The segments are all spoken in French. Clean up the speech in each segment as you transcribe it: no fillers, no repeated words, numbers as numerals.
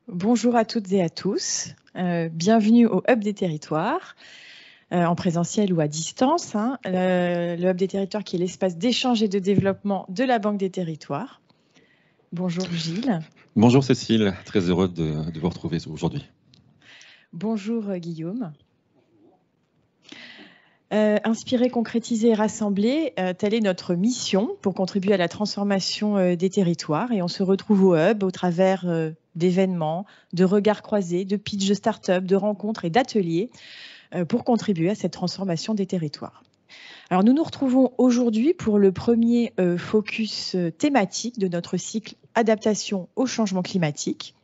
Bonjour à toutes et à tous. Bienvenue au Hub des territoires, en présentiel ou à distance. Le Hub des territoires qui est l'espace d'échange et de développement de la Banque des territoires. Bonjour Gilles. Bonjour Cécile, très heureux de vous retrouver aujourd'hui. Bonjour Guillaume. Inspirer, concrétiser et rassembler, telle est notre mission pour contribuer à la transformation des territoires. Et on se retrouve au Hub au travers d'événements, de regards croisés, de pitch de start-up, de rencontres et d'ateliers pour contribuer à cette transformation des territoires. Alors nous nous retrouvons aujourd'hui pour le premier focus thématique de notre cycle Adaptation au changement climatique.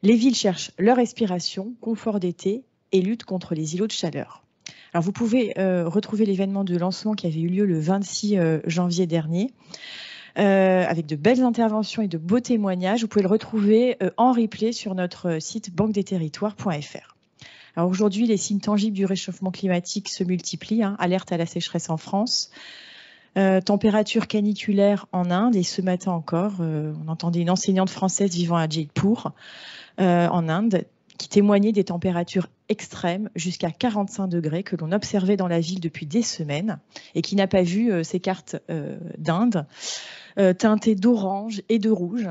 Les villes cherchent leur respiration, confort d'été et lutte contre les îlots de chaleur. Alors vous pouvez retrouver l'événement de lancement qui avait eu lieu le 26 janvier dernier, avec de belles interventions et de beaux témoignages. Vous pouvez le retrouver en replay sur notre site banquedesterritoires.fr. Alors aujourd'hui, les signes tangibles du réchauffement climatique se multiplient. Alerte à la sécheresse en France, température caniculaire en Inde, et ce matin encore, on entendait une enseignante française vivant à Jaipur, en Inde, qui témoignait des températures extrêmes jusqu'à 45 degrés que l'on observait dans la ville depuis des semaines et qui n'a pas vu ces cartes d'Inde teintées d'orange et de rouge,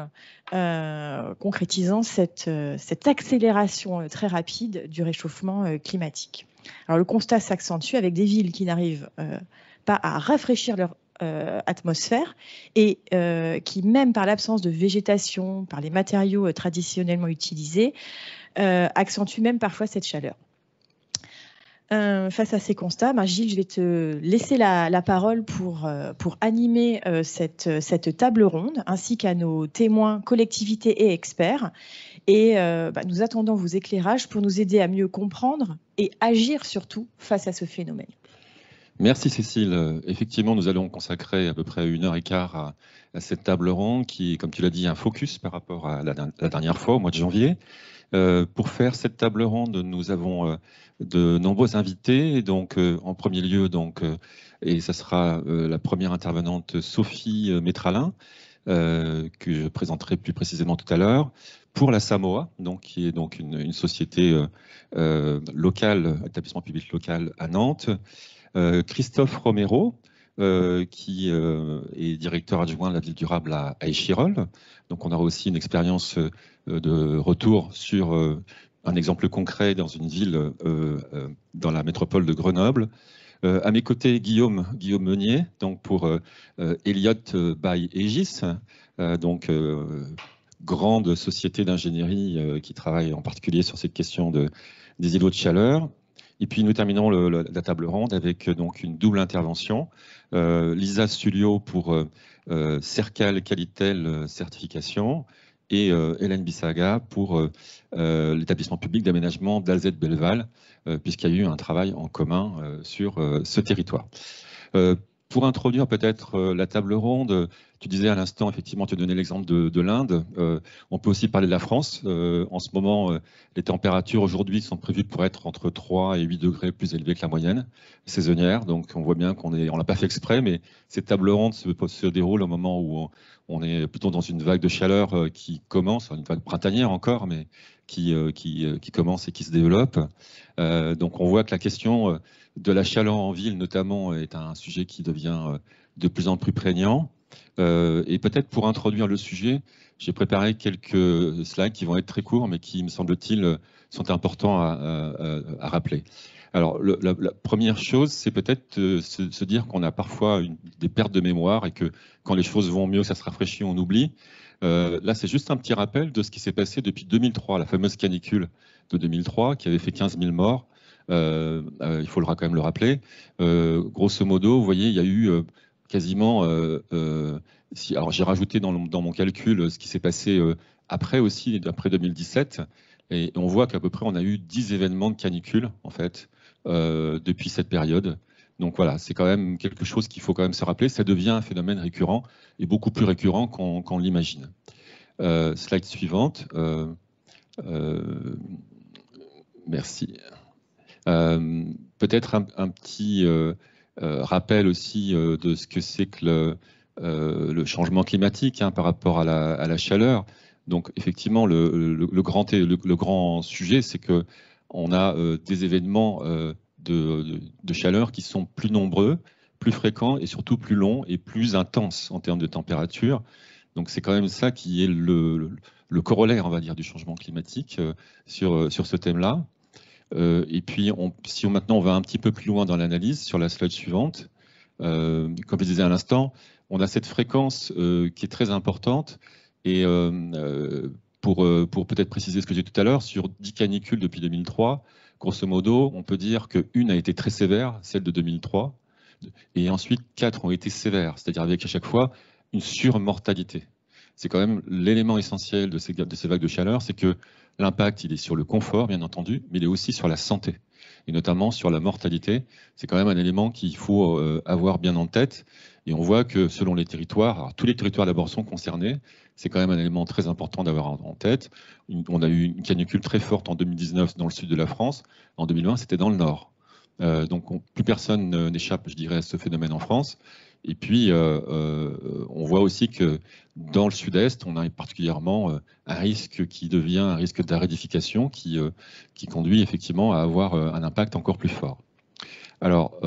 concrétisant cette accélération très rapide du réchauffement climatique. Alors le constat s'accentue avec des villes qui n'arrivent pas à rafraîchir leur atmosphère et qui, même par l'absence de végétation, par les matériaux traditionnellement utilisés, accentue même parfois cette chaleur. Face à ces constats, Gilles, je vais te laisser la parole pour animer cette table ronde, ainsi qu'à nos témoins, collectivités et experts. Et nous attendons vos éclairages pour nous aider à mieux comprendre et agir surtout face à ce phénomène. Merci Cécile. Effectivement, nous allons consacrer à peu près 1h15 à cette table ronde qui, comme tu l'as dit, un focus par rapport à la dernière fois, au mois de janvier. Pour faire cette table ronde, nous avons de nombreux invités. Donc, en premier lieu, et ça sera la première intervenante, Sophie Métralin, que je présenterai plus précisément tout à l'heure, pour la Samoa, qui est donc une société locale, établissement public local à Nantes. Christophe Romero, qui est directeur adjoint de la ville durable à Échirolles. Donc on aura aussi une expérience de retour sur un exemple concret dans une ville dans la métropole de Grenoble. À mes côtés, Guillaume Meunier, donc pour Elliott by Aegis, grande société d'ingénierie qui travaille en particulier sur cette question des îlots de chaleur. Et puis nous terminons la table ronde avec donc une double intervention. Lisa Sulio pour Cercal Qualitel certification et Hélène Bissaga pour l'établissement public d'aménagement d'Alzette-Belleval, puisqu'il y a eu un travail en commun sur ce territoire. Pour introduire peut-être la table ronde, tu disais à l'instant, effectivement, tu donnais l'exemple de l'Inde. On peut aussi parler de la France. En ce moment, les températures aujourd'hui sont prévues pour être entre 3 et 8 degrés plus élevées que la moyenne saisonnière. Donc on voit bien qu'on l'a pas fait exprès, mais cette table ronde se déroule au moment où on est plutôt dans une vague de chaleur qui commence, une vague printanière encore, mais qui commence et qui se développe. Donc on voit que la question de la chaleur en ville, notamment, est un sujet qui devient de plus en plus prégnant. Et peut-être pour introduire le sujet, j'ai préparé quelques slides qui vont être très courts, mais qui, me semble-t-il, sont importants à rappeler. Alors, la première chose, c'est peut-être se dire qu'on a parfois des pertes de mémoire et que quand les choses vont mieux, ça se rafraîchit, on oublie. Là, c'est juste un petit rappel de ce qui s'est passé depuis 2003, la fameuse canicule de 2003 qui avait fait 15 000 morts. Il faut quand même le rappeler. Grosso modo, vous voyez, il y a eu quasiment... alors j'ai rajouté dans mon calcul ce qui s'est passé après aussi, après 2017. Et on voit qu'à peu près, on a eu 10 événements de canicule, en fait, depuis cette période. Donc voilà, c'est quand même quelque chose qu'il faut quand même se rappeler. Ça devient un phénomène récurrent et beaucoup plus récurrent qu'on l'imagine. Slide suivante. Merci. Peut-être un petit rappel aussi de ce que c'est que le changement climatique par rapport à la chaleur. Donc effectivement, le grand sujet, c'est qu'on a des événements de chaleur qui sont plus nombreux, plus fréquents et surtout plus longs et plus intenses en termes de température. Donc c'est quand même ça qui est le corollaire, on va dire, du changement climatique sur ce thème-là. Et puis, si maintenant on va un petit peu plus loin dans l'analyse, sur la slide suivante, comme je disais à l'instant, on a cette fréquence qui est très importante. Et pour peut-être préciser ce que j'ai dit tout à l'heure, sur 10 canicules depuis 2003, grosso modo, on peut dire qu'une a été très sévère, celle de 2003, et ensuite 4 ont été sévères, c'est-à-dire avec à chaque fois une surmortalité. C'est quand même l'élément essentiel de ces vagues de chaleur, c'est que l'impact, il est sur le confort, bien entendu, mais il est aussi sur la santé, et notamment sur la mortalité. C'est quand même un élément qu'il faut avoir bien en tête. Et on voit que selon les territoires, alors tous les territoires d'abord sont concernés, c'est quand même un élément très important d'avoir en tête. On a eu une canicule très forte en 2019 dans le sud de la France. En 2020, c'était dans le nord. Donc plus personne n'échappe, je dirais, à ce phénomène en France. Et puis, on voit aussi que dans le sud-est, on a particulièrement un risque qui devient un risque d'aridification qui conduit effectivement à avoir un impact encore plus fort. Alors,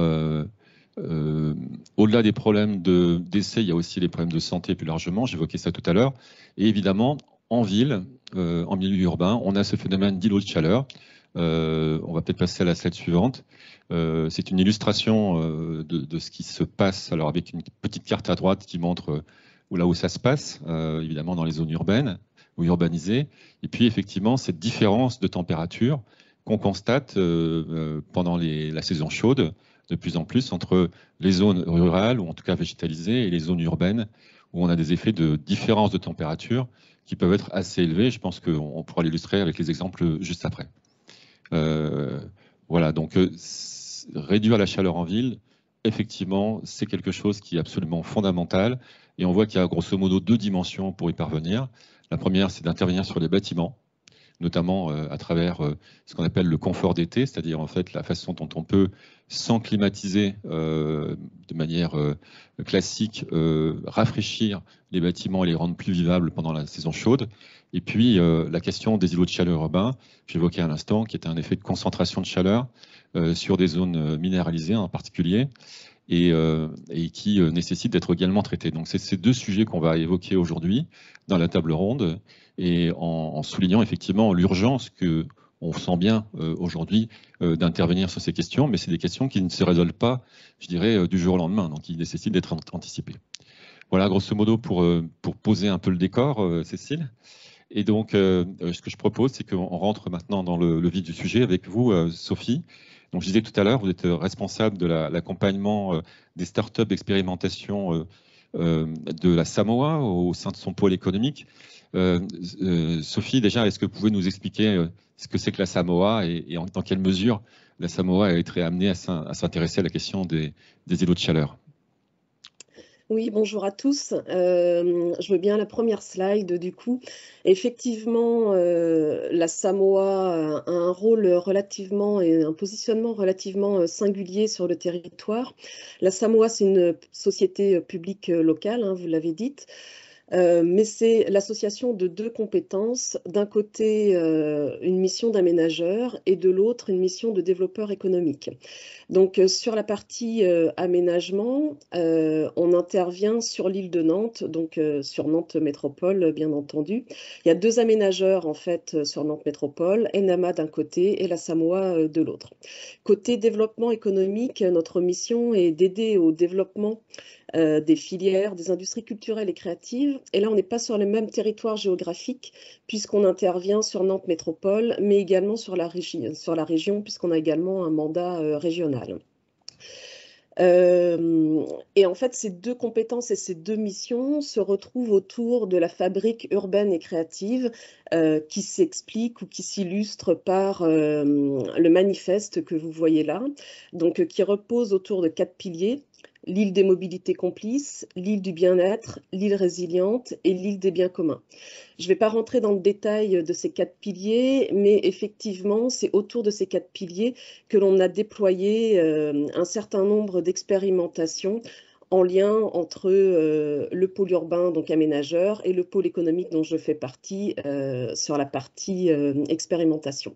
au-delà des problèmes d'essai, il y a aussi les problèmes de santé plus largement, j'évoquais ça tout à l'heure. Et évidemment, en ville, en milieu urbain, on a ce phénomène d'îlots de chaleur. On va peut-être passer à la slide suivante. C'est une illustration de ce qui se passe, alors avec une petite carte à droite qui montre là où ça se passe, évidemment dans les zones urbaines ou urbanisées. Et puis effectivement, cette différence de température qu'on constate pendant la saison chaude, de plus en plus entre les zones rurales, ou en tout cas végétalisées, et les zones urbaines, où on a des effets de différence de température qui peuvent être assez élevés. Je pense qu'on pourra l'illustrer avec les exemples juste après. Voilà, donc réduire la chaleur en ville, effectivement, c'est quelque chose qui est absolument fondamental. Et on voit qu'il y a grosso modo 2 dimensions pour y parvenir. La première, c'est d'intervenir sur les bâtiments, notamment à travers ce qu'on appelle le confort d'été, c'est-à-dire en fait la façon dont on peut, sans climatiser de manière classique, rafraîchir les bâtiments et les rendre plus vivables pendant la saison chaude. Et puis la question des îlots de chaleur urbains, j'évoquais à l'instant, qui est un effet de concentration de chaleur sur des zones minéralisées en particulier, et qui nécessite d'être également traités. Donc c'est ces 2 sujets qu'on va évoquer aujourd'hui dans la table ronde, et en soulignant effectivement l'urgence qu'on sent bien aujourd'hui d'intervenir sur ces questions, mais c'est des questions qui ne se résolvent pas, je dirais, du jour au lendemain, donc qui nécessitent d'être anticipées. Voilà, grosso modo, pour poser un peu le décor, Cécile. Et donc, ce que je propose, c'est qu'on rentre maintenant dans le vif du sujet avec vous, Sophie. Donc, je disais tout à l'heure, vous êtes responsable de l'accompagnement des startups d'expérimentation de la Samoa au sein de son pôle économique. Sophie, déjà, est-ce que vous pouvez nous expliquer ce que c'est que la Samoa et dans quelle mesure la Samoa a été amenée à s'intéresser à la question des îlots de chaleur? Oui, bonjour à tous. Je veux bien la première slide du coup. Effectivement, la Samoa a un rôle relativement et un positionnement relativement singulier sur le territoire. La Samoa, c'est une société publique locale, hein, vous l'avez dit. Mais c'est l'association de 2 compétences. D'un côté, une mission d'aménageur et de l'autre, une mission de développeur économique. Donc, sur la partie aménagement, on intervient sur l'île de Nantes, donc sur Nantes Métropole, bien entendu. Il y a 2 aménageurs, en fait, sur Nantes Métropole, Enama d'un côté et la Samoa de l'autre. Côté développement économique, notre mission est d'aider au développement des filières, des industries culturelles et créatives. Et là, on n'est pas sur le même territoire géographique, puisqu'on intervient sur Nantes Métropole, mais également sur la région, puisqu'on a également un mandat régional. Et en fait, ces 2 compétences et ces 2 missions se retrouvent autour de la fabrique urbaine et créative qui s'explique ou qui s'illustre par le manifeste que vous voyez là, donc qui repose autour de 4 piliers. L'île des mobilités complices, l'île du bien-être, l'île résiliente et l'île des biens communs. Je ne vais pas rentrer dans le détail de ces 4 piliers, mais effectivement, c'est autour de ces 4 piliers que l'on a déployé un certain nombre d'expérimentations en lien entre le pôle urbain, donc aménageur, et le pôle économique dont je fais partie sur la partie expérimentation.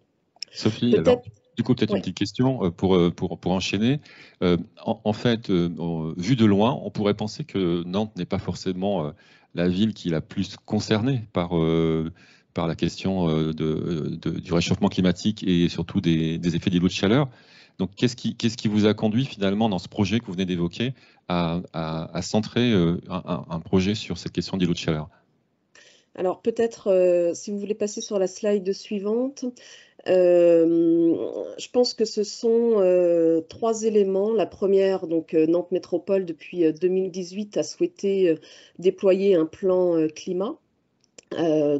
Sophie, alors, du coup, peut-être une Ouais. petite question pour enchaîner. En fait, vu de loin, on pourrait penser que Nantes n'est pas forcément la ville qui est la plus concernée par la question du réchauffement climatique et surtout des effets d'îlots de chaleur. Donc, qu'est-ce qui vous a conduit finalement dans ce projet que vous venez d'évoquer à centrer un projet sur cette question d'îlots de chaleur? Alors peut-être, si vous voulez passer sur la slide suivante, je pense que ce sont 3 éléments. La première, donc Nantes Métropole, depuis 2018, a souhaité déployer un plan climat.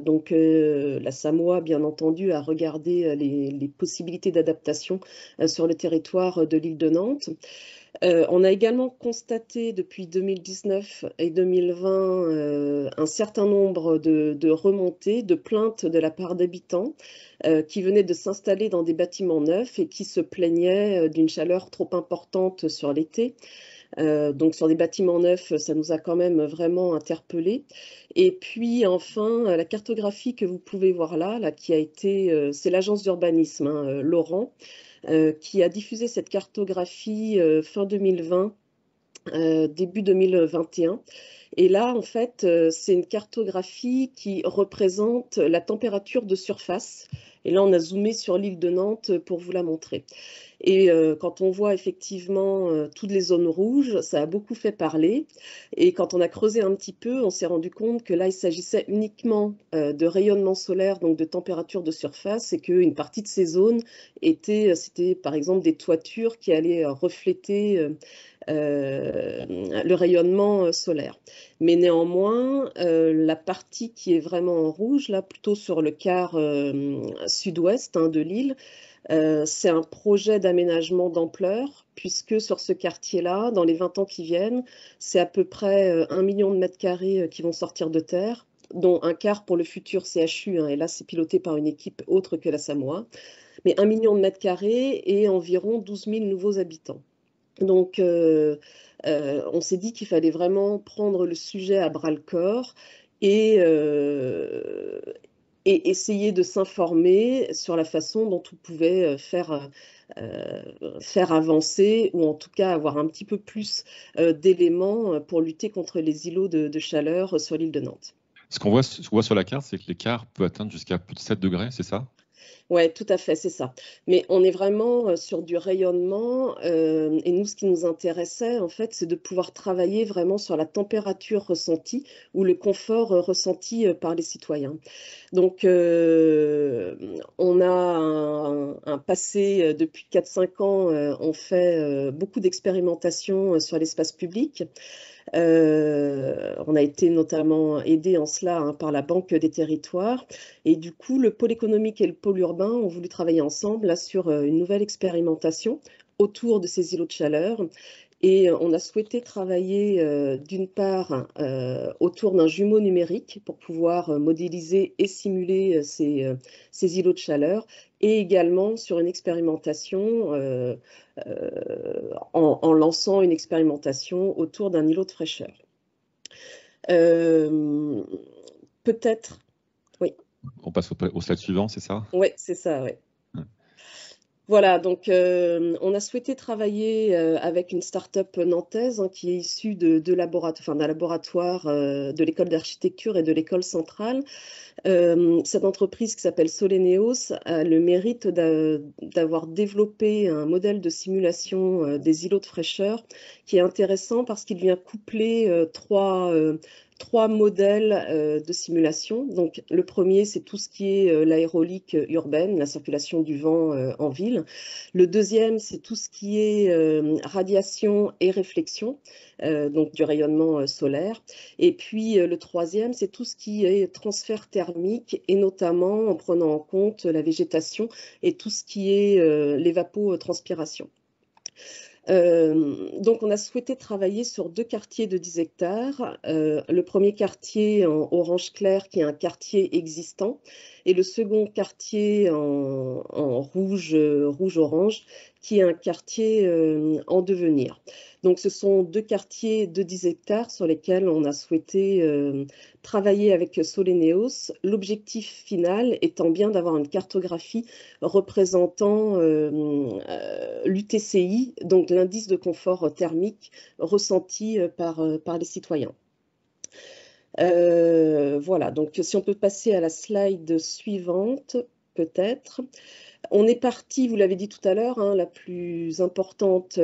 Donc la Samoa, bien entendu, a regardé les possibilités d'adaptation sur le territoire de l'île de Nantes. On a également constaté depuis 2019 et 2020 un certain nombre de remontées, de plaintes de la part d'habitants qui venaient de s'installer dans des bâtiments neufs et qui se plaignaient d'une chaleur trop importante sur l'été. Donc sur des bâtiments neufs, ça nous a quand même vraiment interpellés. Et puis enfin, la cartographie que vous pouvez voir là qui a été, c'est l'agence d'urbanisme, hein, Laurent, qui a diffusé cette cartographie fin 2020, début 2021. Et là, en fait, c'est une cartographie qui représente la température de surface. Et là, on a zoomé sur l'île de Nantes pour vous la montrer. Et quand on voit effectivement toutes les zones rouges, ça a beaucoup fait parler. Et quand on a creusé un petit peu, on s'est rendu compte que là, il s'agissait uniquement de rayonnement solaire, donc de température de surface, et qu'une partie de ces zones c'était par exemple des toitures qui allaient refléter le rayonnement solaire. Mais néanmoins, la partie qui est vraiment en rouge, là, plutôt sur le quart sud-ouest de l'île, c'est un projet d'aménagement d'ampleur, puisque sur ce quartier-là, dans les 20 ans qui viennent, c'est à peu près 1 million de mètres carrés qui vont sortir de terre, dont un quart pour le futur CHU, et là c'est piloté par une équipe autre que la Samoa, mais 1 million de mètres carrés et environ 12 000 nouveaux habitants. Donc, on s'est dit qu'il fallait vraiment prendre le sujet à bras-le-corps et, et essayer de s'informer sur la façon dont on pouvait faire avancer ou en tout cas avoir un petit peu plus d'éléments pour lutter contre les îlots de chaleur sur l'île de Nantes. Ce qu'on voit sur la carte, c'est que l'écart peut atteindre jusqu'à plus de 7 degrés, c'est ça? Ouais, tout à fait, c'est ça. Mais on est vraiment sur du rayonnement et nous, ce qui nous intéressait, en fait, c'est de pouvoir travailler vraiment sur la température ressentie ou le confort ressenti par les citoyens. Donc, on a un passé depuis 4-5 ans, on fait beaucoup d'expérimentations sur l'espace public. On a été notamment aidé en cela par la Banque des territoires. Et du coup, le pôle économique et le pôle urbain ont voulu travailler ensemble là, sur une nouvelle expérimentation autour de ces îlots de chaleur. Et on a souhaité travailler d'une part autour d'un jumeau numérique pour pouvoir modéliser et simuler ces îlots de chaleur et également sur une expérimentation en lançant une expérimentation autour d'un îlot de fraîcheur. Peut-être, oui. On passe au slide suivant, c'est ça? Oui, c'est ça, oui. Voilà, donc on a souhaité travailler avec une start-up nantaise qui est issue d'un laboratoire de l'école d'architecture et de l'école centrale. Cette entreprise qui s'appelle Soleneos a le mérite d'avoir développé un modèle de simulation des îlots de fraîcheur qui est intéressant parce qu'il vient coupler trois modèles de simulation. Donc, le premier, c'est tout ce qui est l'aérolique urbaine, la circulation du vent en ville. Le deuxième, c'est tout ce qui est radiation et réflexion, donc du rayonnement solaire. Et puis, le troisième, c'est tout ce qui est transfert thermique et notamment en prenant en compte la végétation et tout ce qui est l'évapotranspiration. Donc, on a souhaité travailler sur 2 quartiers de 10 hectares. Le premier quartier en orange clair, qui est un quartier existant, et le second quartier en rouge-orange, qui est un quartier en devenir. Donc ce sont 2 quartiers de 10 hectares sur lesquels on a souhaité travailler avec Soleneos. L'objectif final étant bien d'avoir une cartographie représentant l'UTCI, donc l'indice de confort thermique ressenti par les citoyens. Voilà, donc si on peut passer à la slide suivante, peut-être. On est parti, vous l'avez dit tout à l'heure, hein, la plus importante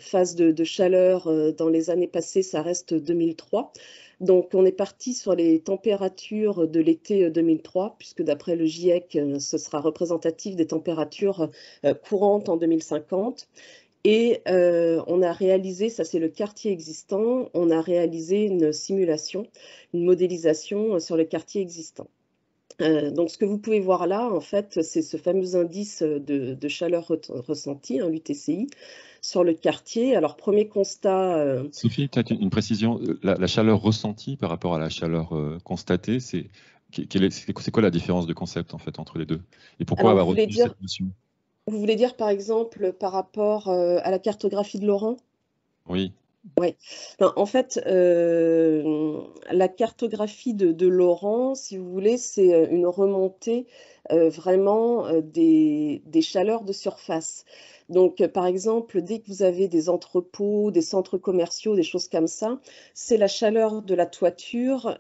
phase de chaleur dans les années passées, ça reste 2003. Donc on est parti sur les températures de l'été 2003, puisque d'après le GIEC, ce sera représentatif des températures courantes en 2050. Et on a réalisé, ça c'est le quartier existant, on a réalisé une simulation, une modélisation sur le quartier existant. Donc ce que vous pouvez voir là, en fait, c'est ce fameux indice de chaleur ressentie, hein, l'UTCI, sur le quartier. Alors premier constat... Sophie, peut-être une précision, la chaleur ressentie par rapport à la chaleur constatée, c'est quoi la différence de concept en fait entre les deux? Et pourquoi avoir retenu cette notion? Vous voulez dire, par exemple, par rapport à la cartographie de Laurent? Oui. Oui. En fait, la cartographie de Laurent, si vous voulez, c'est une remontée vraiment des chaleurs de surface. Donc, par exemple, dès que vous avez des entrepôts, des centres commerciaux, des choses comme ça, c'est la chaleur de la toiture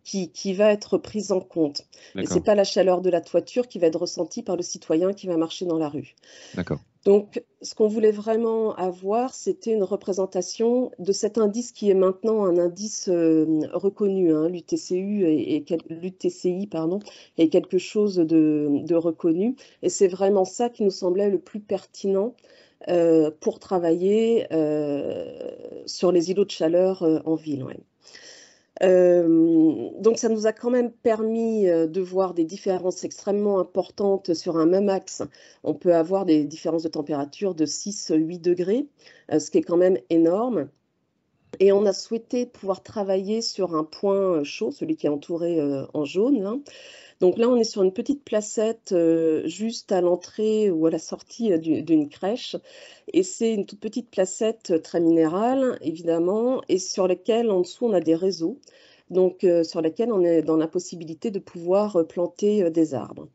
qui va être prise en compte. Et ce n'est pas la chaleur de la toiture qui va être ressentie par le citoyen qui va marcher dans la rue. D'accord. Donc, ce qu'on voulait vraiment avoir, c'était une représentation de cet indice qui est maintenant un indice reconnu, hein, l'UTCI, pardon, est quelque chose de reconnu. Et c'est vraiment ça qui nous semblait le plus pertinent pour travailler sur les îlots de chaleur en ville. Ouais. Donc ça nous a quand même permis de voir des différences extrêmement importantes sur un même axe. On peut avoir des différences de température de 6-8 degrés, ce qui est quand même énorme. Et on a souhaité pouvoir travailler sur un point chaud, celui qui est entouré en jaune, hein. Donc là, on est sur une petite placette juste à l'entrée ou à la sortie d'une crèche. Et c'est une toute petite placette très minérale, évidemment, et sur laquelle, en dessous, on a des réseaux. Donc, sur lesquels on est dans la possibilité de pouvoir planter des arbres.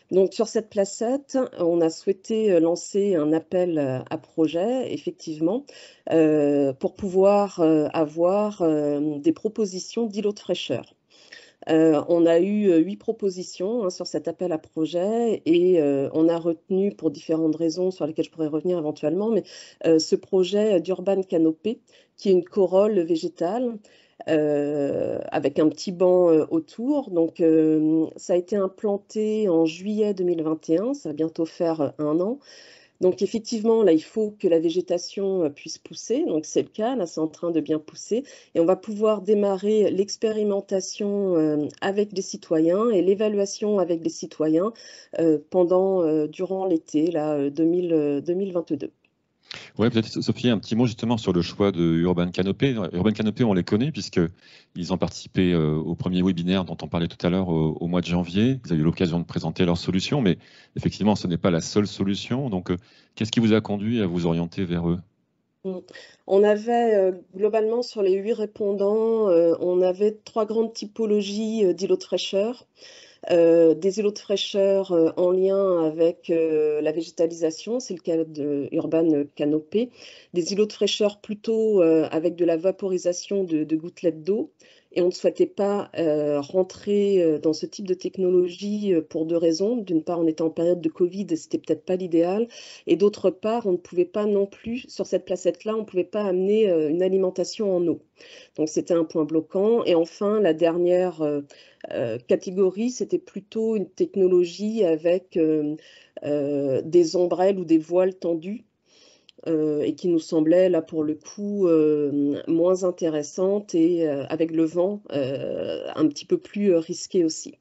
Donc, sur cette placette, on a souhaité lancer un appel à projet, effectivement, pour pouvoir avoir des propositions d'îlots de fraîcheur. On a eu 8 propositions, hein, sur cet appel à projet et on a retenu, pour différentes raisons sur lesquelles je pourrais revenir éventuellement, mais ce projet d'Urban Canopé, qui est une corolle végétale avec un petit banc autour. Donc, ça a été implanté en juillet 2021, ça va bientôt faire 1 an. Donc effectivement, là, il faut que la végétation puisse pousser. Donc c'est le cas, là, c'est en train de bien pousser. Et on va pouvoir démarrer l'expérimentation avec les citoyens et l'évaluation avec les citoyens durant l'été, là, 2022. Oui, peut-être Sophie, un petit mot justement sur le choix de Urban Canopé. Urban Canopé, on les connaît puisqu'ils ont participé au premier webinaire dont on parlait tout à l'heure au mois de janvier. Ils ont eu l'occasion de présenter leurs solutions, mais effectivement, ce n'est pas la seule solution. Donc, qu'est-ce qui vous a conduit à vous orienter vers eux? On avait globalement sur les 8 répondants, on avait 3 grandes typologies d'îlots de fraîcheur. Des îlots de fraîcheur en lien avec la végétalisation, c'est le cas de Urban Canopé. Des îlots de fraîcheur plutôt avec de la vaporisation de gouttelettes d'eau. Et on ne souhaitait pas rentrer dans ce type de technologie pour 2 raisons. D'une part, on était en période de Covid et c'était peut-être pas l'idéal. Et d'autre part, on ne pouvait pas non plus, sur cette placette-là, on ne pouvait pas amener une alimentation en eau. Donc c'était un point bloquant. Et enfin, la dernière catégorie, c'était plutôt une technologie avec des ombrelles ou des voiles tendus et qui nous semblait là pour le coup moins intéressante et avec le vent un petit peu plus risqué aussi.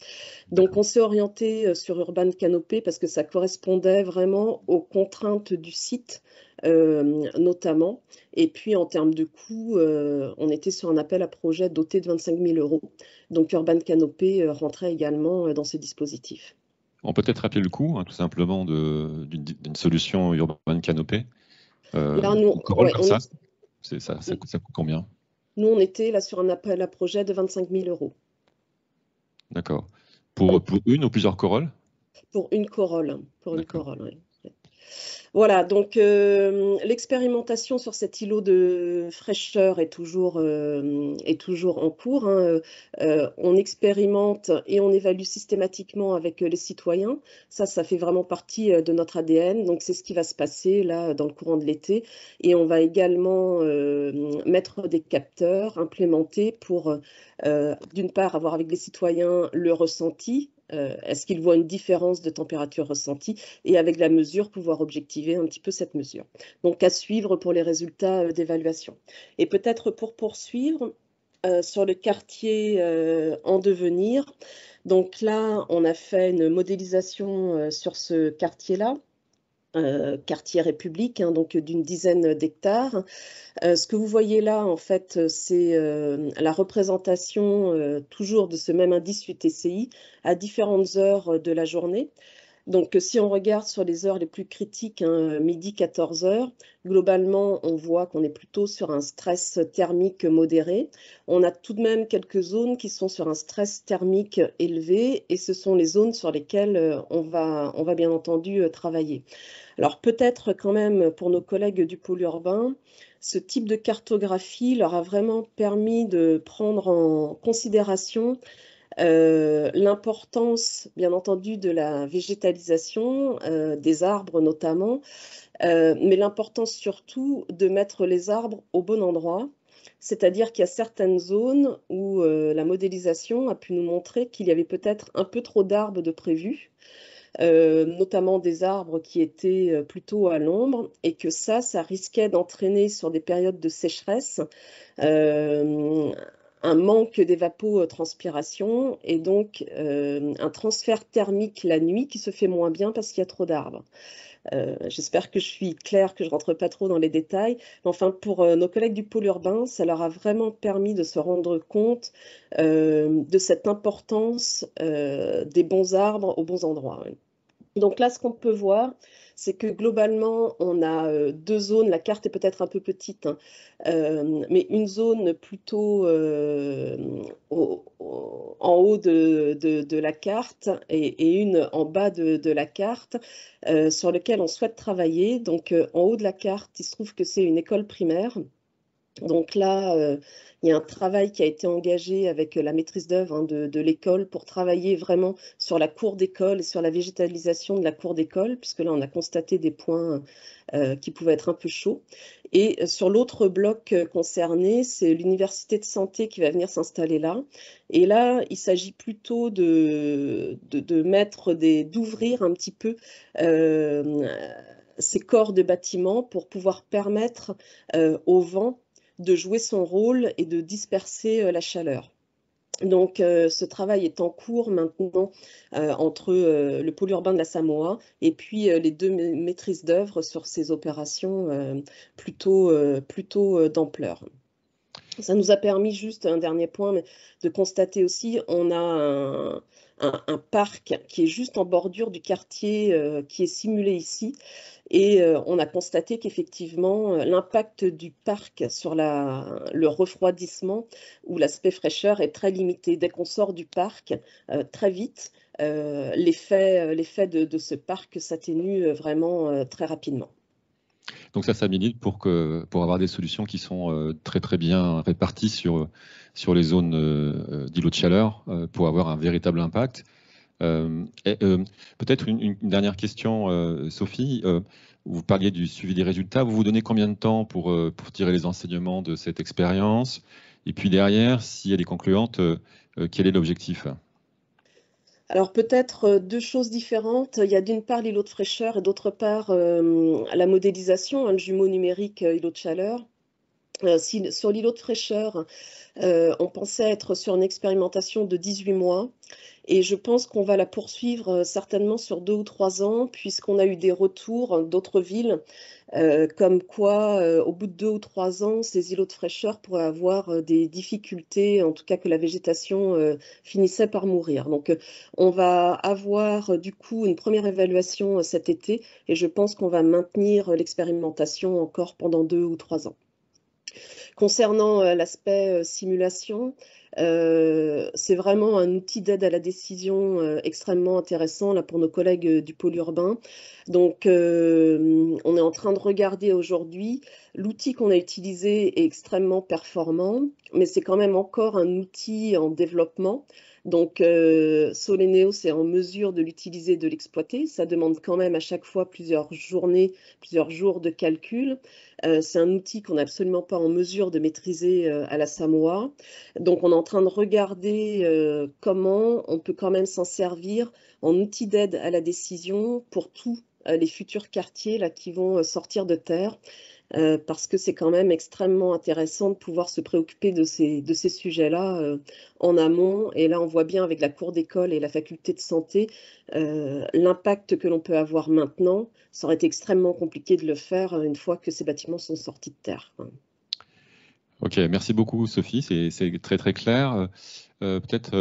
Donc on s'est orienté sur Urban Canopé parce que ça correspondait vraiment aux contraintes du site notamment. Et puis en termes de coût, on était sur un appel à projet doté de 25 000 €. Donc Urban Canopé rentrait également dans ces dispositifs. On peut peut-être rappeler le coût, hein, tout simplement, d'une solution urbaine canopée. Là, nous, Corolle ouais, comme ça, ça coûte combien? nous, on était là sur un appel à projet de 25 000 euros D'accord. Pour une ou plusieurs corolles? pour une corolle. Pour une D'accord. corolle, oui. Voilà, donc l'expérimentation sur cet îlot de fraîcheur est toujours en cours, hein. On expérimente et on évalue systématiquement avec les citoyens. Ça fait vraiment partie de notre ADN. Donc c'est ce qui va se passer là dans le courant de l'été. Et on va également mettre des capteurs implémentés pour, d'une part, avoir avec les citoyens le ressenti. Est-ce qu'ils voient une différence de température ressentie? Et avec la mesure, pouvoir objectiver un petit peu cette mesure. Donc, à suivre pour les résultats d'évaluation. Et peut-être pour poursuivre, sur le quartier en devenir, donc là, on a fait une modélisation sur ce quartier-là. Quartier République, hein, donc d'une dizaine d'hectares. Ce que vous voyez là, en fait, c'est la représentation toujours de ce même indice UTCI à différentes heures de la journée. Donc, si on regarde sur les heures les plus critiques, hein, midi 14 heures, globalement, on voit qu'on est plutôt sur un stress thermique modéré. On a tout de même quelques zones qui sont sur un stress thermique élevé et ce sont les zones sur lesquelles on va bien entendu travailler. Alors, peut-être quand même pour nos collègues du pôle urbain, ce type de cartographie leur a vraiment permis de prendre en considération l'importance, bien entendu, de la végétalisation, des arbres notamment, mais l'importance surtout de mettre les arbres au bon endroit. C'est-à-dire qu'il y a certaines zones où la modélisation a pu nous montrer qu'il y avait peut-être un peu trop d'arbres de prévu, notamment des arbres qui étaient plutôt à l'ombre, et que ça risquait d'entraîner sur des périodes de sécheresse un manque d'évapotranspiration et donc un transfert thermique la nuit qui se fait moins bien parce qu'il y a trop d'arbres. J'espère que je suis claire, que je ne rentre pas trop dans les détails. Mais enfin, pour nos collègues du pôle urbain, ça leur a vraiment permis de se rendre compte de cette importance des bons arbres aux bons endroits. Oui. Donc là, ce qu'on peut voir, c'est que globalement, on a deux zones. La carte est peut-être un peu petite, hein, mais une zone plutôt en haut de la carte et une en bas de la carte sur lequel on souhaite travailler. Donc en haut de la carte, il se trouve que c'est une école primaire. Donc là, il y a un travail qui a été engagé avec la maîtrise d'œuvre, hein, de l'école pour travailler vraiment sur la cour d'école et sur la végétalisation de la cour d'école, puisque là, on a constaté des points qui pouvaient être un peu chauds. Et sur l'autre bloc concerné, c'est l'université de santé qui va venir s'installer là. Et là, il s'agit plutôt d'ouvrir un petit peu ces corps de bâtiments pour pouvoir permettre au vent de jouer son rôle et de disperser la chaleur. Donc, ce travail est en cours maintenant entre le pôle urbain de la Samoa et puis les deux maîtrises d'œuvre sur ces opérations plutôt d'ampleur. Ça nous a permis, juste un dernier point, de constater aussi, on a un parc qui est juste en bordure du quartier qui est simulé ici. Et on a constaté qu'effectivement, l'impact du parc sur le refroidissement ou l'aspect fraîcheur est très limité. Dès qu'on sort du parc, très vite, l'effet de ce parc s'atténue vraiment très rapidement. Donc ça milite pour avoir des solutions qui sont très très bien réparties sur les zones d'îlots de chaleur pour avoir un véritable impact. Peut-être une dernière question, Sophie. Vous parliez du suivi des résultats. Vous vous donnez combien de temps pour tirer les enseignements de cette expérience? Et puis derrière, si elle est concluante, quel est l'objectif? Alors peut-être deux choses différentes. Il y a d'une part l'îlot de fraîcheur et d'autre part la modélisation, hein, le jumeau numérique îlot de chaleur. Sur l'îlot de fraîcheur, on pensait être sur une expérimentation de 18 mois et je pense qu'on va la poursuivre certainement sur 2 ou 3 ans puisqu'on a eu des retours d'autres villes comme quoi au bout de 2 ou 3 ans, ces îlots de fraîcheur pourraient avoir des difficultés, en tout cas que la végétation finissait par mourir. Donc on va avoir du coup une première évaluation cet été et je pense qu'on va maintenir l'expérimentation encore pendant 2 ou 3 ans. Concernant l'aspect simulation, c'est vraiment un outil d'aide à la décision extrêmement intéressant là, pour nos collègues du pôle urbain. Donc, on est en train de regarder aujourd'hui. L'outil qu'on a utilisé est extrêmement performant, mais c'est quand même encore un outil en développement. Donc, Soleneos est en mesure de l'utiliser, de l'exploiter. Ça demande quand même à chaque fois plusieurs journées, plusieurs jours de calcul. C'est un outil qu'on n'est absolument pas en mesure de maîtriser à la Samoa. Donc, on est en train de regarder comment on peut quand même s'en servir en outil d'aide à la décision pour tous les futurs quartiers là, qui vont sortir de terre. Parce que c'est quand même extrêmement intéressant de pouvoir se préoccuper de ces sujets-là en amont. Et là, on voit bien avec la cour d'école et la faculté de santé l'impact que l'on peut avoir maintenant. Ça aurait été extrêmement compliqué de le faire une fois que ces bâtiments sont sortis de terre. Ok, merci beaucoup Sophie, c'est très très clair. Peut-être,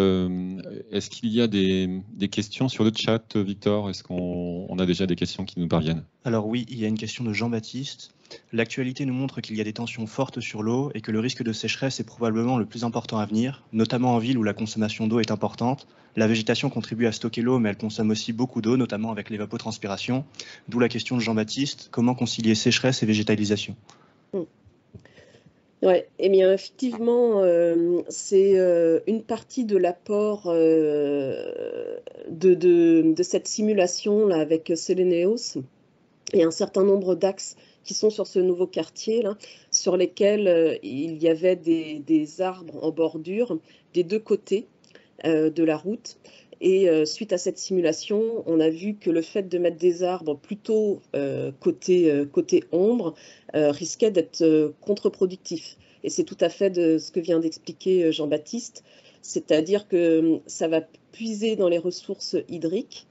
est-ce qu'il y a des questions sur le chat, Victor? Est-ce qu'on a déjà des questions qui nous parviennent? Alors oui, il y a une question de Jean-Baptiste. L'actualité nous montre qu'il y a des tensions fortes sur l'eau et que le risque de sécheresse est probablement le plus important à venir, notamment en ville où la consommation d'eau est importante. La végétation contribue à stocker l'eau, mais elle consomme aussi beaucoup d'eau, notamment avec l'évapotranspiration. D'où la question de Jean-Baptiste, comment concilier sécheresse et végétalisation? Oui, eh bien, effectivement, c'est une partie de l'apport de cette simulation-là avec Soleneos et un certain nombre d'axes qui sont sur ce nouveau quartier, là, sur lesquels il y avait des arbres en bordure des deux côtés de la route. Et suite à cette simulation, on a vu que le fait de mettre des arbres plutôt côté ombre risquait d'être contre-productif. Et c'est tout à fait de ce que vient d'expliquer Jean-Baptiste, c'est-à-dire que ça va puiser dans les ressources hydriques,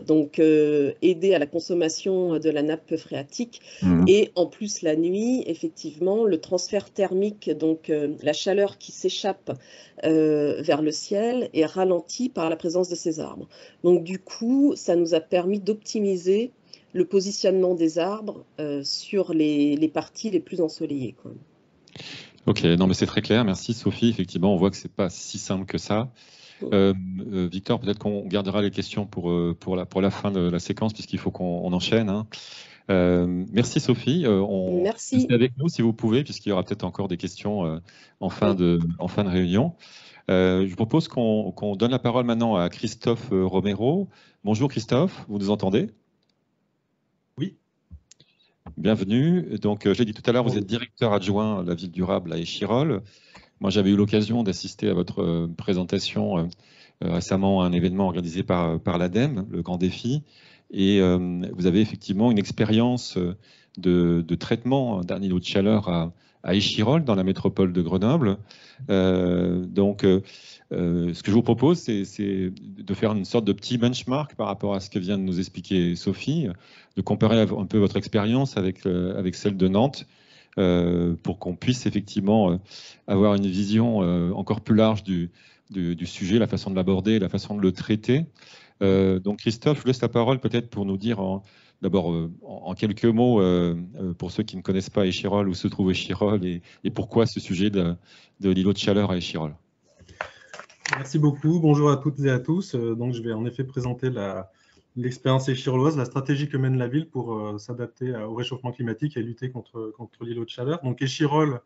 donc aider à la consommation de la nappe phréatique. Et en plus, la nuit, effectivement, le transfert thermique, donc la chaleur qui s'échappe vers le ciel est ralentie par la présence de ces arbres. Donc du coup, ça nous a permis d'optimiser le positionnement des arbres sur les parties les plus ensoleillées, quoi. Ok, non mais c'est très clair, merci Sophie. Effectivement, on voit que c'est pas si simple que ça. Victor, peut-être qu'on gardera les questions pour la fin de la séquence, puisqu'il faut qu'on enchaîne, hein. Merci Sophie. Merci. Restez avec nous si vous pouvez, puisqu'il y aura peut-être encore des questions en fin de réunion. Je vous propose qu'on donne la parole maintenant à Christophe Romero. Bonjour Christophe, vous nous entendez? Oui. Bienvenue. Donc, j'ai dit tout à l'heure, vous êtes directeur adjoint à la ville durable à Échirolles. Moi, j'avais eu l'occasion d'assister à votre présentation récemment à un événement organisé par l'ADEME, le Grand Défi. Et vous avez effectivement une expérience de traitement d'un îlot de chaleur à Échirolles, dans la métropole de Grenoble. Ce que je vous propose, c'est de faire une sorte de petit benchmark par rapport à ce que vient de nous expliquer Sophie, de comparer un peu votre expérience avec celle de Nantes, pour qu'on puisse effectivement avoir une vision encore plus large du sujet, la façon de l'aborder, la façon de le traiter. Donc Christophe, je vous laisse la parole peut-être pour nous dire d'abord en quelques mots, pour ceux qui ne connaissent pas Échirolles, où se trouve Échirolles et pourquoi ce sujet de l'îlot de chaleur à Échirolles. Merci beaucoup, bonjour à toutes et à tous. Donc je vais en effet présenter l'expérience échirolloise, la stratégie que mène la ville pour s'adapter au réchauffement climatique et lutter contre l'îlot de chaleur. Donc Échirolles,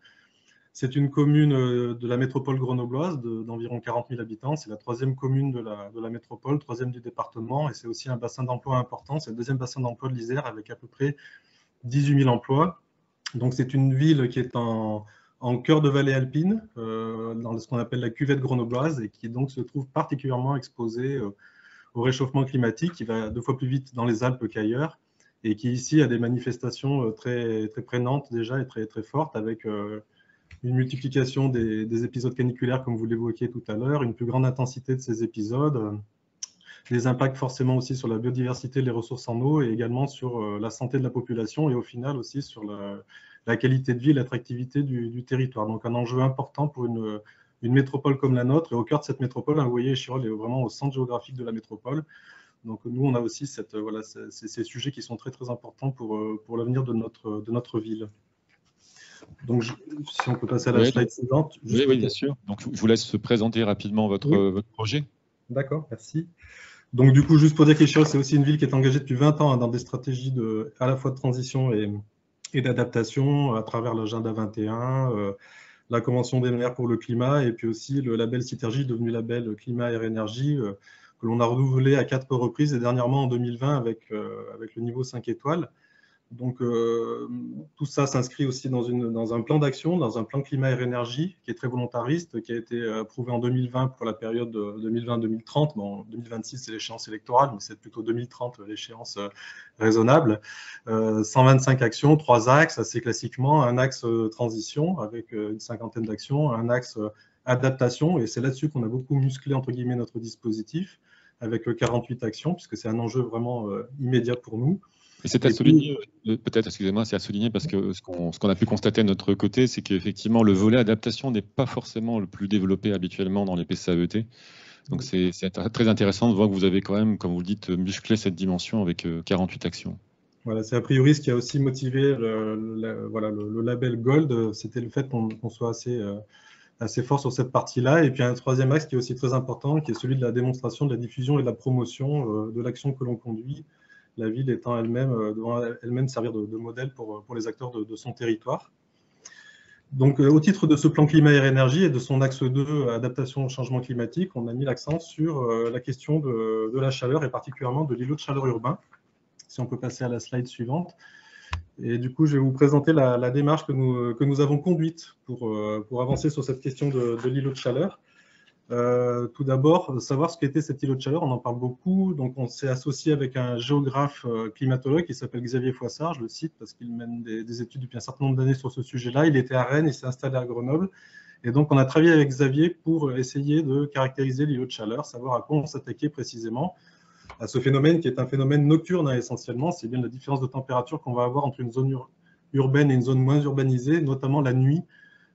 c'est une commune de la métropole grenobloise d'environ 40 000 habitants. C'est la 3e commune de la métropole, 3e du département, et c'est aussi un bassin d'emploi important. C'est le 2e bassin d'emploi de l'Isère avec à peu près 18 000 emplois. Donc c'est une ville qui est en cœur de vallée alpine, dans ce qu'on appelle la cuvette grenobloise, et qui donc se trouve particulièrement exposée au réchauffement climatique, qui va 2 fois plus vite dans les Alpes qu'ailleurs. et qui ici a des manifestations très, très prégnantes déjà et très, très fortes, avec une multiplication des épisodes caniculaires, comme vous l'évoquiez tout à l'heure, une plus grande intensité de ces épisodes, des impacts forcément aussi sur la biodiversité, les ressources en eau, et également sur la santé de la population, et au final aussi sur la qualité de vie et l'attractivité du territoire. Donc un enjeu important pour une métropole comme la nôtre, et au cœur de cette métropole, vous voyez, Échirolles est vraiment au centre géographique de la métropole. Donc nous, on a aussi ces sujets qui sont très très importants pour l'avenir de notre ville. Donc si on peut passer à la slide suivante. Oui, bien sûr. Donc je vous laisse présenter rapidement votre projet. D'accord, merci. Donc du coup, juste pour dire qu'Échirolles, c'est aussi une ville qui est engagée depuis 20 ans dans des stratégies à la fois de transition et d'adaptation à travers l'agenda 21, la Convention des maires pour le climat, et puis aussi le label Citergie, devenu label climat, air, énergie, que l'on a renouvelé à 4 reprises, et dernièrement en 2020 avec le niveau 5 étoiles. Donc tout ça s'inscrit aussi dans un plan d'action, dans un plan climat, air, énergie, qui est très volontariste, qui a été approuvé en 2020 pour la période 2020-2030. Bon, 2026, c'est l'échéance électorale, mais c'est plutôt 2030 l'échéance raisonnable. 125 actions, 3 axes, assez classiquement, un axe transition avec une cinquantaine d'actions, un axe adaptation, et c'est là-dessus qu'on a beaucoup musclé, entre guillemets, notre dispositif, avec 48 actions, puisque c'est un enjeu vraiment immédiat pour nous. Et c'est à souligner, peut-être, excusez-moi, c'est à souligner parce que ce qu'on a pu constater de notre côté, c'est qu'effectivement, le volet adaptation n'est pas forcément le plus développé habituellement dans les PCAET. Donc, c'est très intéressant de voir que vous avez quand même, comme vous le dites, musclé cette dimension avec 48 actions. Voilà, c'est a priori ce qui a aussi motivé le label Gold, c'était le fait qu'on soit assez fort sur cette partie-là. Et puis un troisième axe qui est aussi très important, qui est celui de la démonstration, de la diffusion et de la promotion de l'action que l'on conduit, la ville étant elle-même, devant elle-même servir de modèle pour les acteurs de son territoire. Donc, au titre de ce plan climat et énergie et de son axe 2, adaptation au changement climatique, on a mis l'accent sur la question de la chaleur, et particulièrement de l'îlot de chaleur urbain. Si on peut passer à la slide suivante. Et du coup, je vais vous présenter la démarche que nous avons conduite pour avancer sur cette question de l'îlot de chaleur. Tout d'abord, savoir ce qu'était cet îlot de chaleur, on en parle beaucoup. Donc, on s'est associé avec un géographe climatologue qui s'appelle Xavier Foissard, je le cite parce qu'il mène des études depuis un certain nombre d'années sur ce sujet-là. Il était à Rennes, il s'est installé à Grenoble. Et donc, on a travaillé avec Xavier pour essayer de caractériser l'îlot de chaleur, savoir à quoi on s'attaquait précisément, à ce phénomène qui est un phénomène nocturne essentiellement. C'est bien la différence de température qu'on va avoir entre une zone urbaine et une zone moins urbanisée, notamment la nuit,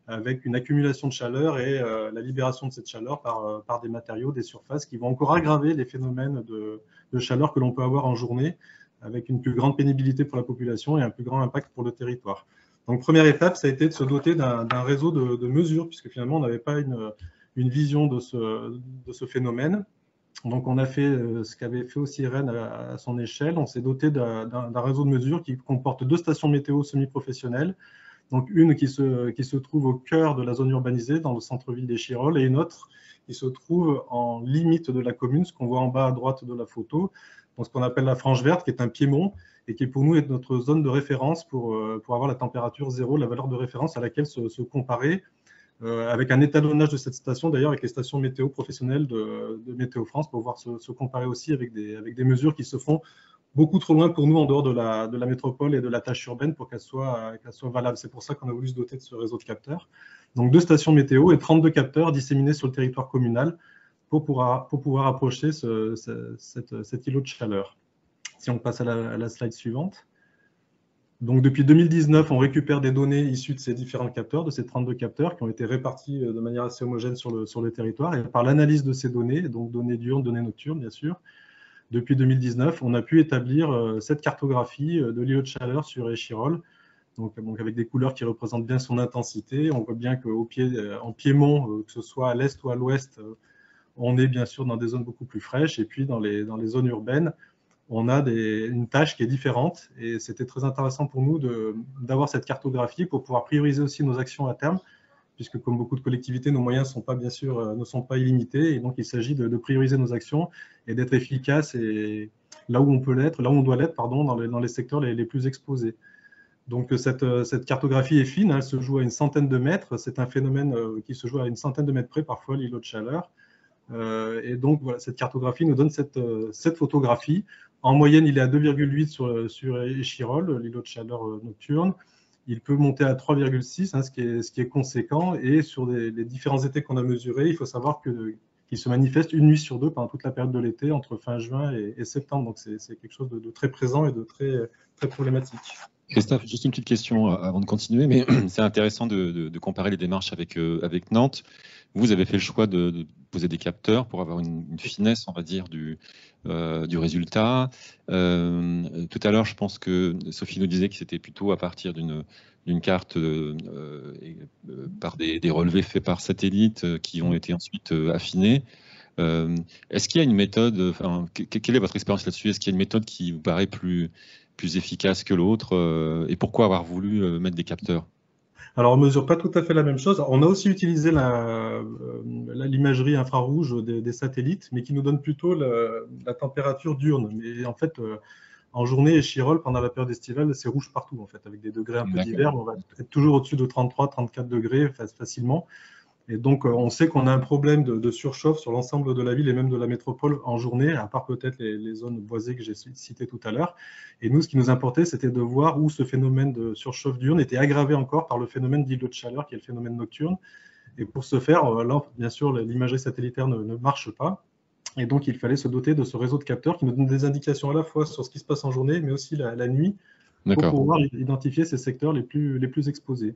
avec une accumulation de chaleur et la libération de cette chaleur par des matériaux, des surfaces qui vont encore aggraver les phénomènes de chaleur que l'on peut avoir en journée, avec une plus grande pénibilité pour la population et un plus grand impact pour le territoire. Donc, première étape, ça a été de se doter d'un réseau de mesures, puisque finalement, on n'avait pas une vision de ce phénomène. Donc, on a fait ce qu'avait fait aussi Rennes à son échelle. On s'est doté d'un réseau de mesures qui comporte 2 stations météo semi-professionnelles. Donc, une qui se trouve au cœur de la zone urbanisée, dans le centre-ville d'Échirolles, et une autre qui se trouve en limite de la commune, ce qu'on voit en bas à droite de la photo, donc ce qu'on appelle la frange verte, qui est un piémont, et qui pour nous est notre zone de référence pour avoir la température zéro, la valeur de référence à laquelle se comparer, avec un étalonnage de cette station, d'ailleurs avec les stations météo professionnelles de Météo France, pour pouvoir se comparer aussi avec des mesures qui se font beaucoup trop loin pour nous en dehors de la métropole et de la tâche urbaine pour qu'elle soit valable. C'est pour ça qu'on a voulu se doter de ce réseau de capteurs. Donc 2 stations météo et 32 capteurs disséminés sur le territoire communal pour pouvoir approcher cet îlot de chaleur. Si on passe à la slide suivante. Donc depuis 2019, on récupère des données issues de ces différents capteurs, de ces 32 capteurs qui ont été répartis de manière assez homogène sur le territoire. Et par l'analyse de ces données, donc données diurnes, données nocturnes bien sûr, depuis 2019, on a pu établir cette cartographie de l'îlot de chaleur sur Échirolles, donc avec des couleurs qui représentent bien son intensité. On voit bien en piémont, que ce soit à l'est ou à l'ouest, on est bien sûr dans des zones beaucoup plus fraîches. Et puis dans les zones urbaines, on a une tâche qui est différente. Et c'était très intéressant pour nous d'avoir cette cartographie pour pouvoir prioriser aussi nos actions à terme, puisque comme beaucoup de collectivités, nos moyens ne sont pas illimités. Et donc, il s'agit de prioriser nos actions et d'être efficaces et là où on doit l'être, dans les secteurs les plus exposés. Donc, cette cartographie est fine, elle se joue à une centaine de mètres. C'est un phénomène qui se joue à une centaine de mètres près, parfois l'îlot de chaleur. Et donc, voilà, cette cartographie nous donne cette photographie. En moyenne, il est à 2,8 sur Échirolles, l'îlot de chaleur nocturne. Il peut monter à 3,6, hein, ce qui est conséquent. Et sur les différents étés qu'on a mesurés, il faut savoir qu'il se manifeste une nuit sur deux pendant toute la période de l'été, entre fin juin et septembre. Donc, c'est quelque chose de très présent et de très, très problématique. Christophe, juste une petite question avant de continuer, mais c'est intéressant de comparer les démarches avec Nantes. Vous avez fait le choix de poser des capteurs pour avoir une finesse, on va dire, du résultat. Tout à l'heure, je pense que Sophie nous disait que c'était plutôt à partir d'une carte par des relevés faits par satellite qui ont été ensuite affinés. Est-ce qu'il y a une méthode, quelle est votre expérience là-dessus? Est-ce qu'il y a une méthode qui vous paraît plus efficace que l'autre, et pourquoi avoir voulu mettre des capteurs? Alors, on ne mesure pas tout à fait la même chose. On a aussi utilisé l'imagerie infrarouge des satellites, mais qui nous donne plutôt la température diurne. Mais en fait, en journée, Échirolles, pendant la période estivale, c'est rouge partout, en fait, avec des degrés un peu divers. On va être toujours au-dessus de 33, 34 degrés facilement. Et donc, on sait qu'on a un problème de surchauffe sur l'ensemble de la ville et même de la métropole en journée, à part peut-être les zones boisées que j'ai citées tout à l'heure. Et nous, ce qui nous importait, c'était de voir où ce phénomène de surchauffe diurne était aggravé encore par le phénomène d'îlot de chaleur, qui est le phénomène nocturne. Et pour ce faire, là, bien sûr, l'imagerie satellitaire ne marche pas. Et donc, il fallait se doter de ce réseau de capteurs qui nous donne des indications à la fois sur ce qui se passe en journée, mais aussi la nuit, pour pouvoir identifier ces secteurs les plus exposés.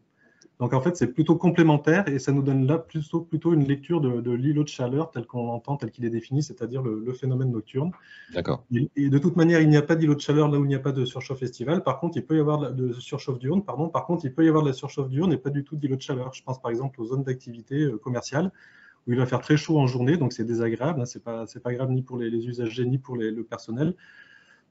Donc en fait, c'est plutôt complémentaire et ça nous donne là plutôt une lecture de l'îlot de chaleur tel qu'on l'entend, tel qu'il est défini, c'est-à-dire le phénomène nocturne. D'accord. Et de toute manière, il n'y a pas d'îlot de chaleur là où il n'y a pas de surchauffe estivale. Par contre, il peut y avoir de surchauffe diurne. Par contre, il peut y avoir de la surchauffe diurne et pas du tout d'îlot de chaleur. Je pense par exemple aux zones d'activité commerciale où il va faire très chaud en journée, donc c'est désagréable. Hein, c'est pas grave ni pour les usagers ni pour le personnel.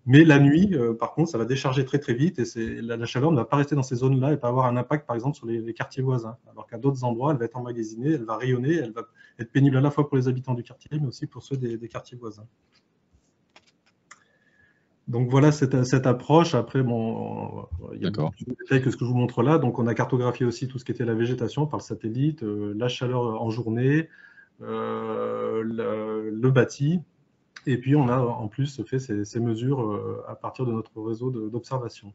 Mais la nuit, par contre, ça va décharger très très vite et la chaleur ne va pas rester dans ces zones-là et pas avoir un impact, par exemple, sur les quartiers voisins. Alors qu'à d'autres endroits, elle va être emmagasinée, elle va rayonner, elle va être pénible à la fois pour les habitants du quartier, mais aussi pour ceux des quartiers voisins. Donc voilà cette approche. Après, bon, il y a plus de détails que ce que je vous montre là. Donc on a cartographié aussi tout ce qui était la végétation par le satellite, la chaleur en journée, le bâti. Et puis, on a en plus fait ces mesures à partir de notre réseau d'observation.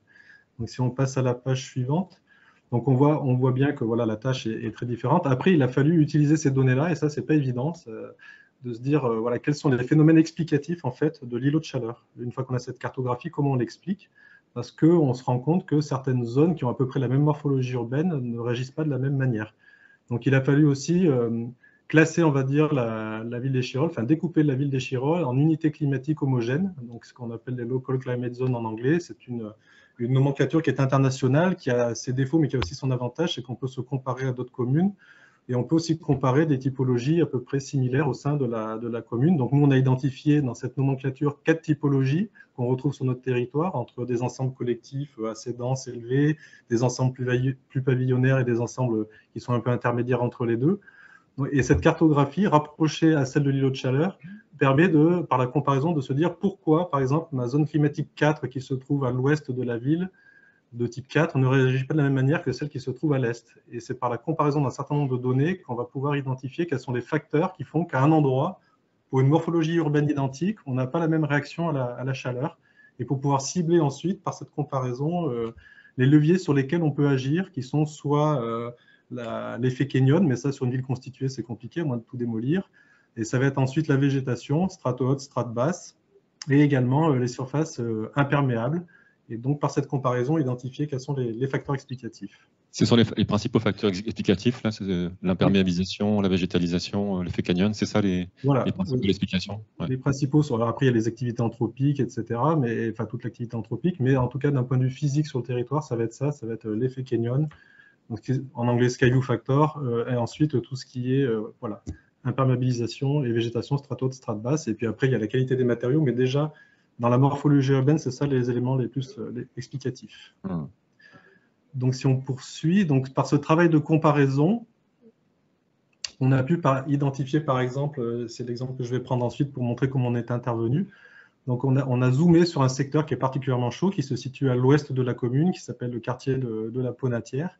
Donc, si on passe à la page suivante, donc on voit bien que voilà, la tâche est très différente. Après, il a fallu utiliser ces données-là, et ça, c'est pas évident, de se dire voilà, quels sont les phénomènes explicatifs en fait, de l'îlot de chaleur. Une fois qu'on a cette cartographie, comment on l'explique? Parce qu'on se rend compte que certaines zones qui ont à peu près la même morphologie urbaine ne réagissent pas de la même manière. Donc, il a fallu aussi classer, on va dire, la ville d'Échirolles, enfin découper la ville d'Échirolles en unités climatiques homogènes, donc ce qu'on appelle les Local Climate Zones en anglais. C'est une nomenclature qui est internationale, qui a ses défauts, mais qui a aussi son avantage, c'est qu'on peut se comparer à d'autres communes, et on peut aussi comparer des typologies à peu près similaires au sein de la commune. Donc nous, on a identifié dans cette nomenclature 4 typologies qu'on retrouve sur notre territoire, entre des ensembles collectifs assez denses, élevés, des ensembles plus pavillonnaires et des ensembles qui sont un peu intermédiaires entre les deux. Et cette cartographie, rapprochée à celle de l'îlot de chaleur, permet par la comparaison, de se dire pourquoi, par exemple, ma zone climatique 4 qui se trouve à l'ouest de la ville, de type 4, ne réagit pas de la même manière que celle qui se trouve à l'est. Et c'est par la comparaison d'un certain nombre de données qu'on va pouvoir identifier quels sont les facteurs qui font qu'à un endroit, pour une morphologie urbaine identique, on n'a pas la même réaction à la chaleur. Et pour pouvoir cibler ensuite, par cette comparaison, les leviers sur lesquels on peut agir, qui sont soit l'effet canyon, mais ça sur une ville constituée c'est compliqué, à moins de tout démolir, et ça va être ensuite la végétation, strate haute, strate basse, et également les surfaces imperméables, et donc par cette comparaison identifier quels sont les facteurs explicatifs. Ce sont les principaux facteurs explicatifs, là, c'est l'imperméabilisation, la végétalisation, l'effet canyon, c'est ça les principaux de l'explication? Ouais. Les principaux sont, alors après il y a les activités anthropiques, etc., mais, enfin toute l'activité anthropique, mais en tout cas d'un point de vue physique sur le territoire, ça va être l'effet canyon, donc, en anglais Skyview Factor, et ensuite tout ce qui est voilà, imperméabilisation et végétation, strate haute, strate basse, et puis après il y a la qualité des matériaux, mais déjà dans la morphologie urbaine, c'est ça les éléments les plus explicatifs. Donc si on poursuit, donc, par ce travail de comparaison, on a pu identifier par exemple, c'est l'exemple que je vais prendre ensuite pour montrer comment on est intervenu. Donc on a zoomé sur un secteur qui est particulièrement chaud, qui se situe à l'ouest de la commune, qui s'appelle le quartier de la Ponatière.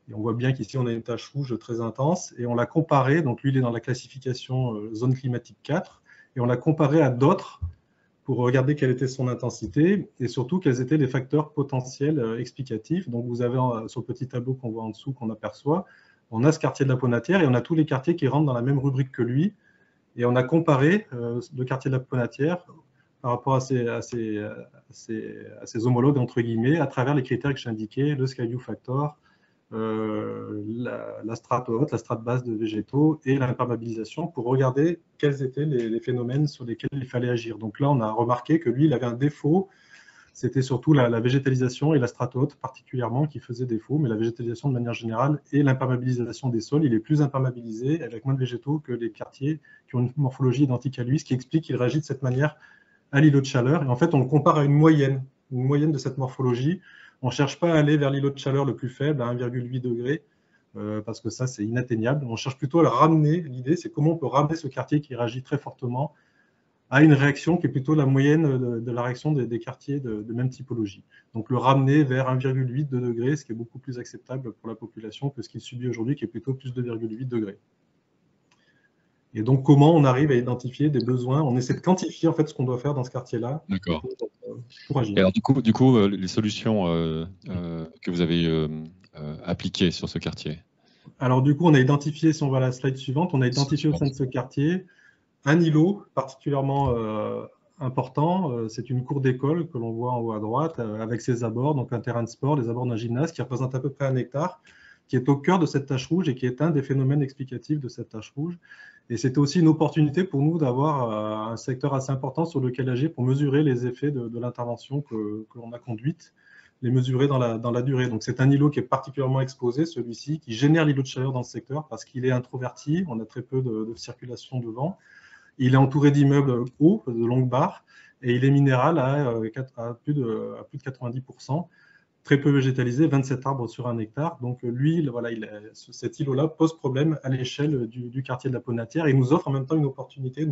Et on voit bien qu'ici, on a une tache rouge très intense. Et on l'a comparé, donc lui, il est dans la classification zone climatique 4, et on l'a comparé à d'autres pour regarder quelle était son intensité et surtout quels étaient les facteurs potentiels explicatifs. Donc vous avez sur le petit tableau qu'on voit en dessous, qu'on aperçoit, on a ce quartier de la Ponatière et on a tous les quartiers qui rentrent dans la même rubrique que lui. Et on a comparé le quartier de la Ponatière par rapport à ses homologues, entre guillemets, à travers les critères que j'ai indiqués, le Skyview Factor, la strate haute, la strate basse de végétaux et l'imperméabilisation pour regarder quels étaient les phénomènes sur lesquels il fallait agir. Donc là, on a remarqué que lui, il avait un défaut, c'était surtout la végétalisation et la strate haute particulièrement qui faisaient défaut, mais la végétalisation de manière générale et l'imperméabilisation des sols, il est plus imperméabilisé avec moins de végétaux que les quartiers qui ont une morphologie identique à lui, ce qui explique qu'il réagit de cette manière à l'îlot de chaleur. Et en fait, on le compare à une moyenne de cette morphologie. On ne cherche pas à aller vers l'îlot de chaleur le plus faible, à 1,8 degré, parce que ça, c'est inatteignable. On cherche plutôt à le ramener. L'idée, c'est comment on peut ramener ce quartier qui réagit très fortement à une réaction qui est plutôt la moyenne de la réaction des quartiers de même typologie. Donc, le ramener vers 1,8 degré, ce qui est beaucoup plus acceptable pour la population que ce qu'il subit aujourd'hui, qui est plutôt plus 2,8 degrés. Et donc, comment on arrive à identifier des besoins? On essaie de quantifier en fait ce qu'on doit faire dans ce quartier-là pour agir. Et alors, du coup, les solutions que vous avez appliquées sur ce quartier? Alors, du coup, on a identifié, si on va à la slide suivante, on a identifié au sein de ce quartier un îlot particulièrement important. C'est une cour d'école que l'on voit en haut à droite avec ses abords, donc un terrain de sport, les abords d'un gymnase qui représente à peu près 1 hectare, qui est au cœur de cette tache rouge et qui est un des phénomènes explicatifs de cette tache rouge. Et c'était aussi une opportunité pour nous d'avoir un secteur assez important sur lequel agir pour mesurer les effets de l'intervention que l'on a conduite, les mesurer dans la durée. Donc c'est un îlot qui est particulièrement exposé, celui-ci, qui génère l'îlot de chaleur dans le secteur parce qu'il est introverti, on a très peu de circulation de vent. Il est entouré d'immeubles hauts, de longues barres, et il est minéral à plus de 90%. Très peu végétalisé, 27 arbres sur 1 hectare. Donc lui, voilà, cet îlot-là pose problème à l'échelle du quartier de la Ponatière et nous offre en même temps une opportunité,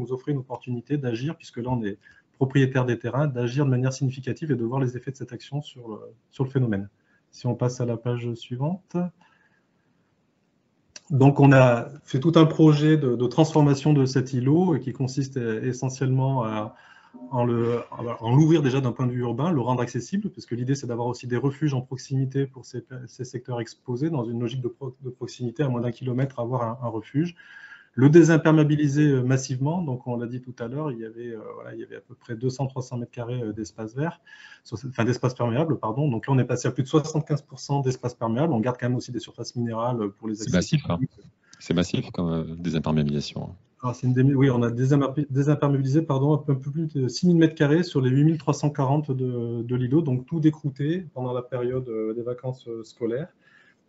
d'agir, puisque là on est propriétaire des terrains, d'agir de manière significative et de voir les effets de cette action sur le phénomène. Si on passe à la page suivante. Donc on a fait tout un projet de transformation de cet îlot qui consiste essentiellement à l'ouvrir déjà d'un point de vue urbain, le rendre accessible, parce que l'idée c'est d'avoir aussi des refuges en proximité pour ces secteurs exposés, dans une logique de proximité, à moins d'1 kilomètre, avoir un refuge. Le désimperméabiliser massivement, donc on l'a dit tout à l'heure, il y avait à peu près 200-300 mètres carrés d'espace vert, d'espace perméable, pardon. Donc là on est passé à plus de 75% d'espace perméable, on garde quand même aussi des surfaces minérales pour les accès. C'est massif, hein. C'est massif comme désimperméabilisation. Alors, oui, on a désimperméabilisé un peu plus de 6000 m² sur les 8340 de l'îlot, donc tout décrouté pendant la période des vacances scolaires.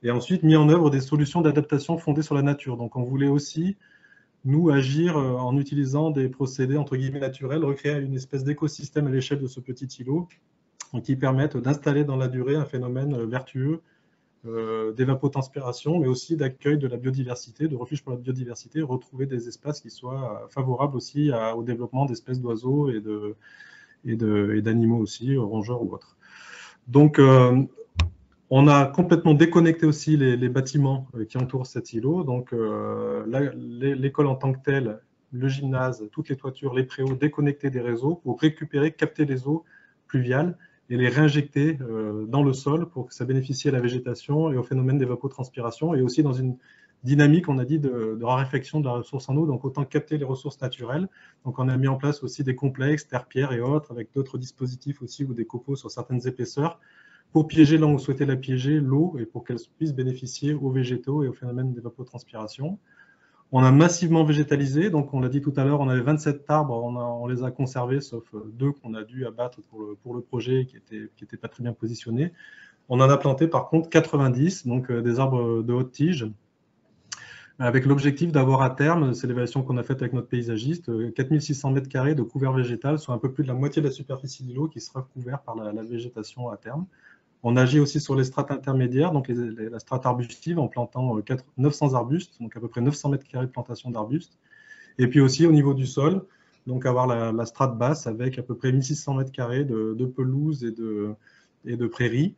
Et ensuite, mis en œuvre des solutions d'adaptation fondées sur la nature. Donc, on voulait aussi, nous, agir en utilisant des procédés, entre guillemets, naturels, recréer une espèce d'écosystème à l'échelle de ce petit îlot qui permettent d'installer dans la durée un phénomène vertueux d'évapotranspiration, mais aussi d'accueil de la biodiversité, de refuge pour la biodiversité, retrouver des espaces qui soient favorables aussi au développement d'espèces d'oiseaux et d'animaux aussi, rongeurs ou autres. Donc, on a complètement déconnecté aussi les bâtiments qui entourent cet îlot. Donc, l'école en tant que telle, le gymnase, toutes les toitures, les préaux, déconnectés des réseaux pour récupérer, capter les eaux pluviales et les réinjecter dans le sol pour que ça bénéficie à la végétation et au phénomène d'évapotranspiration et aussi dans une dynamique, on a dit, de raréfaction de la ressource en eau, donc autant capter les ressources naturelles. Donc on a mis en place aussi des complexes, terre-pierre et autres, avec d'autres dispositifs aussi ou des copeaux sur certaines épaisseurs pour piéger là où on souhaitait la piéger, l'eau, et pour qu'elle puisse bénéficier aux végétaux et au phénomène d'évapotranspiration. On a massivement végétalisé, donc on l'a dit tout à l'heure, on avait 27 arbres, on les a conservés, sauf 2 qu'on a dû abattre pour le projet qui n'étaient pas très bien positionnés. On en a planté par contre 90, donc des arbres de haute tige, avec l'objectif d'avoir à terme, c'est l'évaluation qu'on a faite avec notre paysagiste, 4600 m² de couvert végétal, soit un peu plus de la moitié de la superficie de l'îlot qui sera couvert par la végétation à terme. On agit aussi sur les strates intermédiaires, donc la strate arbustive, en plantant 900 arbustes, donc à peu près 900 m² de plantation d'arbustes. Et puis aussi au niveau du sol, donc avoir la strate basse avec à peu près 1600 m² de pelouse et de prairies.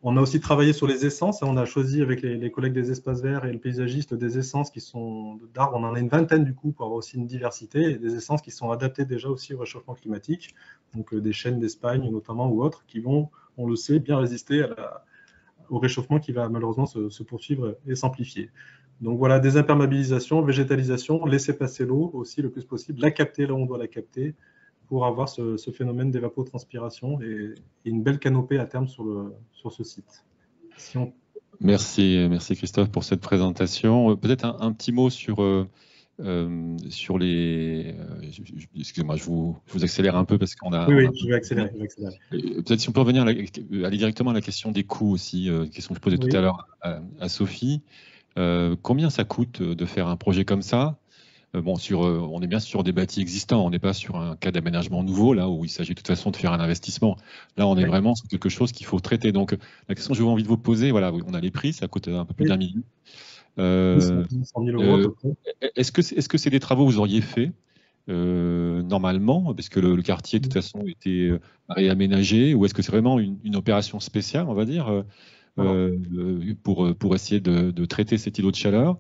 On a aussi travaillé sur les essences. On a choisi avec les collègues des espaces verts et le paysagiste des essences qui sont d'arbres. On en a une vingtaine du coup pour avoir aussi une diversité et des essences qui sont adaptées déjà aussi au réchauffement climatique. Donc des chênes d'Espagne notamment ou autres qui vont, on le sait, bien résister au réchauffement qui va malheureusement se poursuivre et s'amplifier. Donc voilà, désimperméabilisation, végétalisation, laisser passer l'eau aussi le plus possible, la capter là où on doit la capter pour avoir ce phénomène d'évapotranspiration et une belle canopée à terme sur ce site. Merci Christophe pour cette présentation. Peut-être un petit mot sur les... Excusez-moi, je vous accélère un peu parce qu'on a... Oui, je vais accélérer. Peut-être si on peut revenir aller directement à la question des coûts aussi, question que je posais tout à l'heure à Sophie. Combien ça coûte de faire un projet comme ça? Bon, on est bien sur des bâtis existants, on n'est pas sur un cas d'aménagement nouveau, là où il s'agit de toute façon de faire un investissement. Là, on est vraiment sur quelque chose qu'il faut traiter. Donc, la question que j'ai envie de vous poser, voilà, on a les prix, ça coûte un peu plus d'1 million. 100 000 euros à peu près. Est-ce que c'est des travaux que vous auriez fait normalement, parce que le quartier, de toute façon, était réaménagé, ou est-ce que c'est vraiment une opération spéciale, on va dire, pour essayer de traiter cet îlot de chaleur?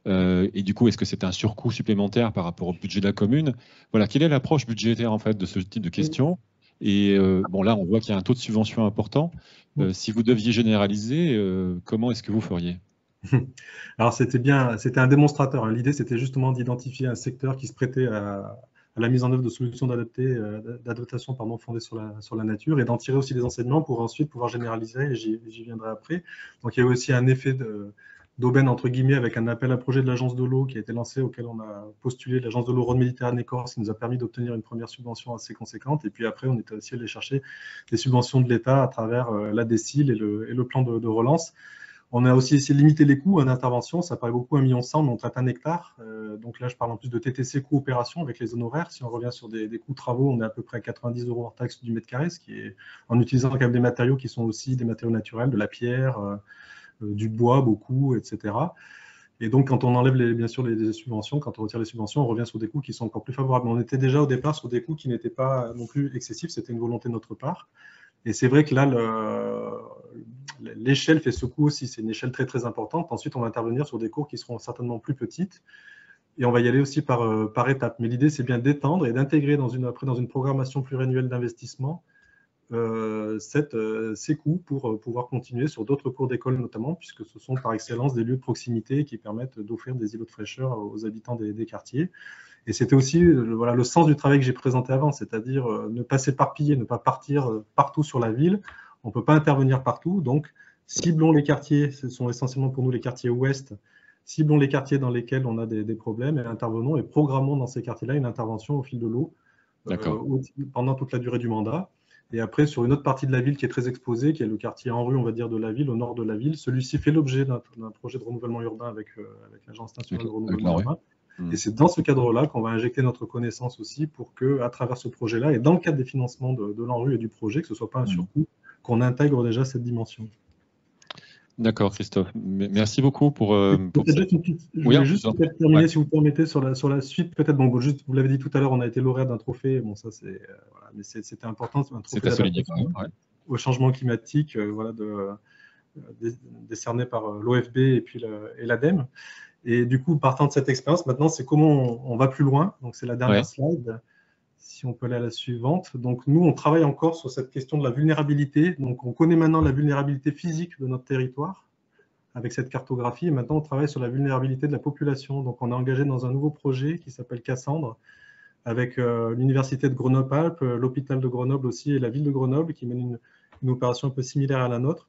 Et du coup, est-ce que c'est un surcoût supplémentaire par rapport au budget de la commune? Voilà, quelle est l'approche budgétaire en fait de ce type de questions? Et bon, là, on voit qu'il y a un taux de subvention important. Si vous deviez généraliser, comment est-ce que vous feriez? Alors, c'était un démonstrateur. L'idée, c'était justement d'identifier un secteur qui se prêtait à la mise en œuvre de solutions d'adaptation fondées sur la nature et d'en tirer aussi des enseignements pour ensuite pouvoir généraliser, et j'y viendrai après. Donc, il y a eu aussi un effet d'aubaine, entre guillemets, avec un appel à projet de l'agence de l'eau qui a été lancé, auquel on a postulé, l'agence de l'eau Rhône-Méditerranée-Corse, qui nous a permis d'obtenir une première subvention assez conséquente. Et puis après, on était aussi allé chercher des subventions de l'État à travers la DSIL et le plan de relance. On a aussi essayé de limiter les coûts d'intervention. Ça paraît beaucoup, 1,1 million, mais on traite 1 hectare. Donc là, je parle en plus de TTC coopération avec les honoraires. Si on revient sur des coûts de travaux, on est à peu près à 90 € hors taxe du mètre carré, ce qui est en utilisant quand même des matériaux qui sont aussi des matériaux naturels, de la pierre, du bois beaucoup, etc. Et donc, quand on enlève bien sûr les subventions, quand on retire les subventions, on revient sur des coûts qui sont encore plus favorables. Mais on était déjà au départ sur des coûts qui n'étaient pas non plus excessifs, c'était une volonté de notre part. Et c'est vrai que là, l'échelle fait ce coup aussi, c'est une échelle très très importante. Ensuite, on va intervenir sur des cours qui seront certainement plus petites. Et on va y aller aussi par étapes. Mais l'idée, c'est bien d'étendre et d'intégrer dans une programmation pluriannuelle d'investissement ces coûts pour pouvoir continuer sur d'autres cours d'école notamment, puisque ce sont par excellence des lieux de proximité qui permettent d'offrir des îlots de fraîcheur aux habitants des quartiers. Et c'était aussi le sens du travail que j'ai présenté avant, c'est-à-dire ne pas s'éparpiller, ne pas partir partout sur la ville. On ne peut pas intervenir partout, donc ciblons les quartiers, ce sont essentiellement pour nous les quartiers ouest, ciblons les quartiers dans lesquels on a des problèmes et intervenons et programmons dans ces quartiers-là une intervention au fil de l'eau pendant toute la durée du mandat. Et après, sur une autre partie de la ville qui est très exposée, qui est le quartier en rue, on va dire, de la ville, au nord de la ville, celui-ci fait l'objet d'un projet de renouvellement urbain avec l'Agence nationale de renouvellement urbain. Et c'est dans ce cadre-là qu'on va injecter notre connaissance aussi pour qu'à travers ce projet-là, et dans le cadre des financements de l'ANRU et du projet, que ce ne soit pas un surcoût, qu'on intègre déjà cette dimension. D'accord, Christophe. Merci beaucoup pour... Je voulais juste peut-être terminer, si vous permettez, sur la suite. Peut-être, bon, juste, vous l'avez dit tout à l'heure, on a été lauréat d'un trophée. Bon, ça, mais c'était important. C'est à souligner. Au changement climatique, décerné par l'OFB et puis l'ADEME. Et du coup, partant de cette expérience, maintenant, c'est comment on va plus loin. Donc, c'est la dernière slide. Si on peut aller à la suivante. Donc, nous, on travaille encore sur cette question de la vulnérabilité. Donc, on connaît maintenant la vulnérabilité physique de notre territoire avec cette cartographie. Et maintenant, on travaille sur la vulnérabilité de la population. Donc, on est engagé dans un nouveau projet qui s'appelle Cassandre avec l'Université de Grenoble-Alpes, l'hôpital de Grenoble aussi et la ville de Grenoble qui mène une opération un peu similaire à la nôtre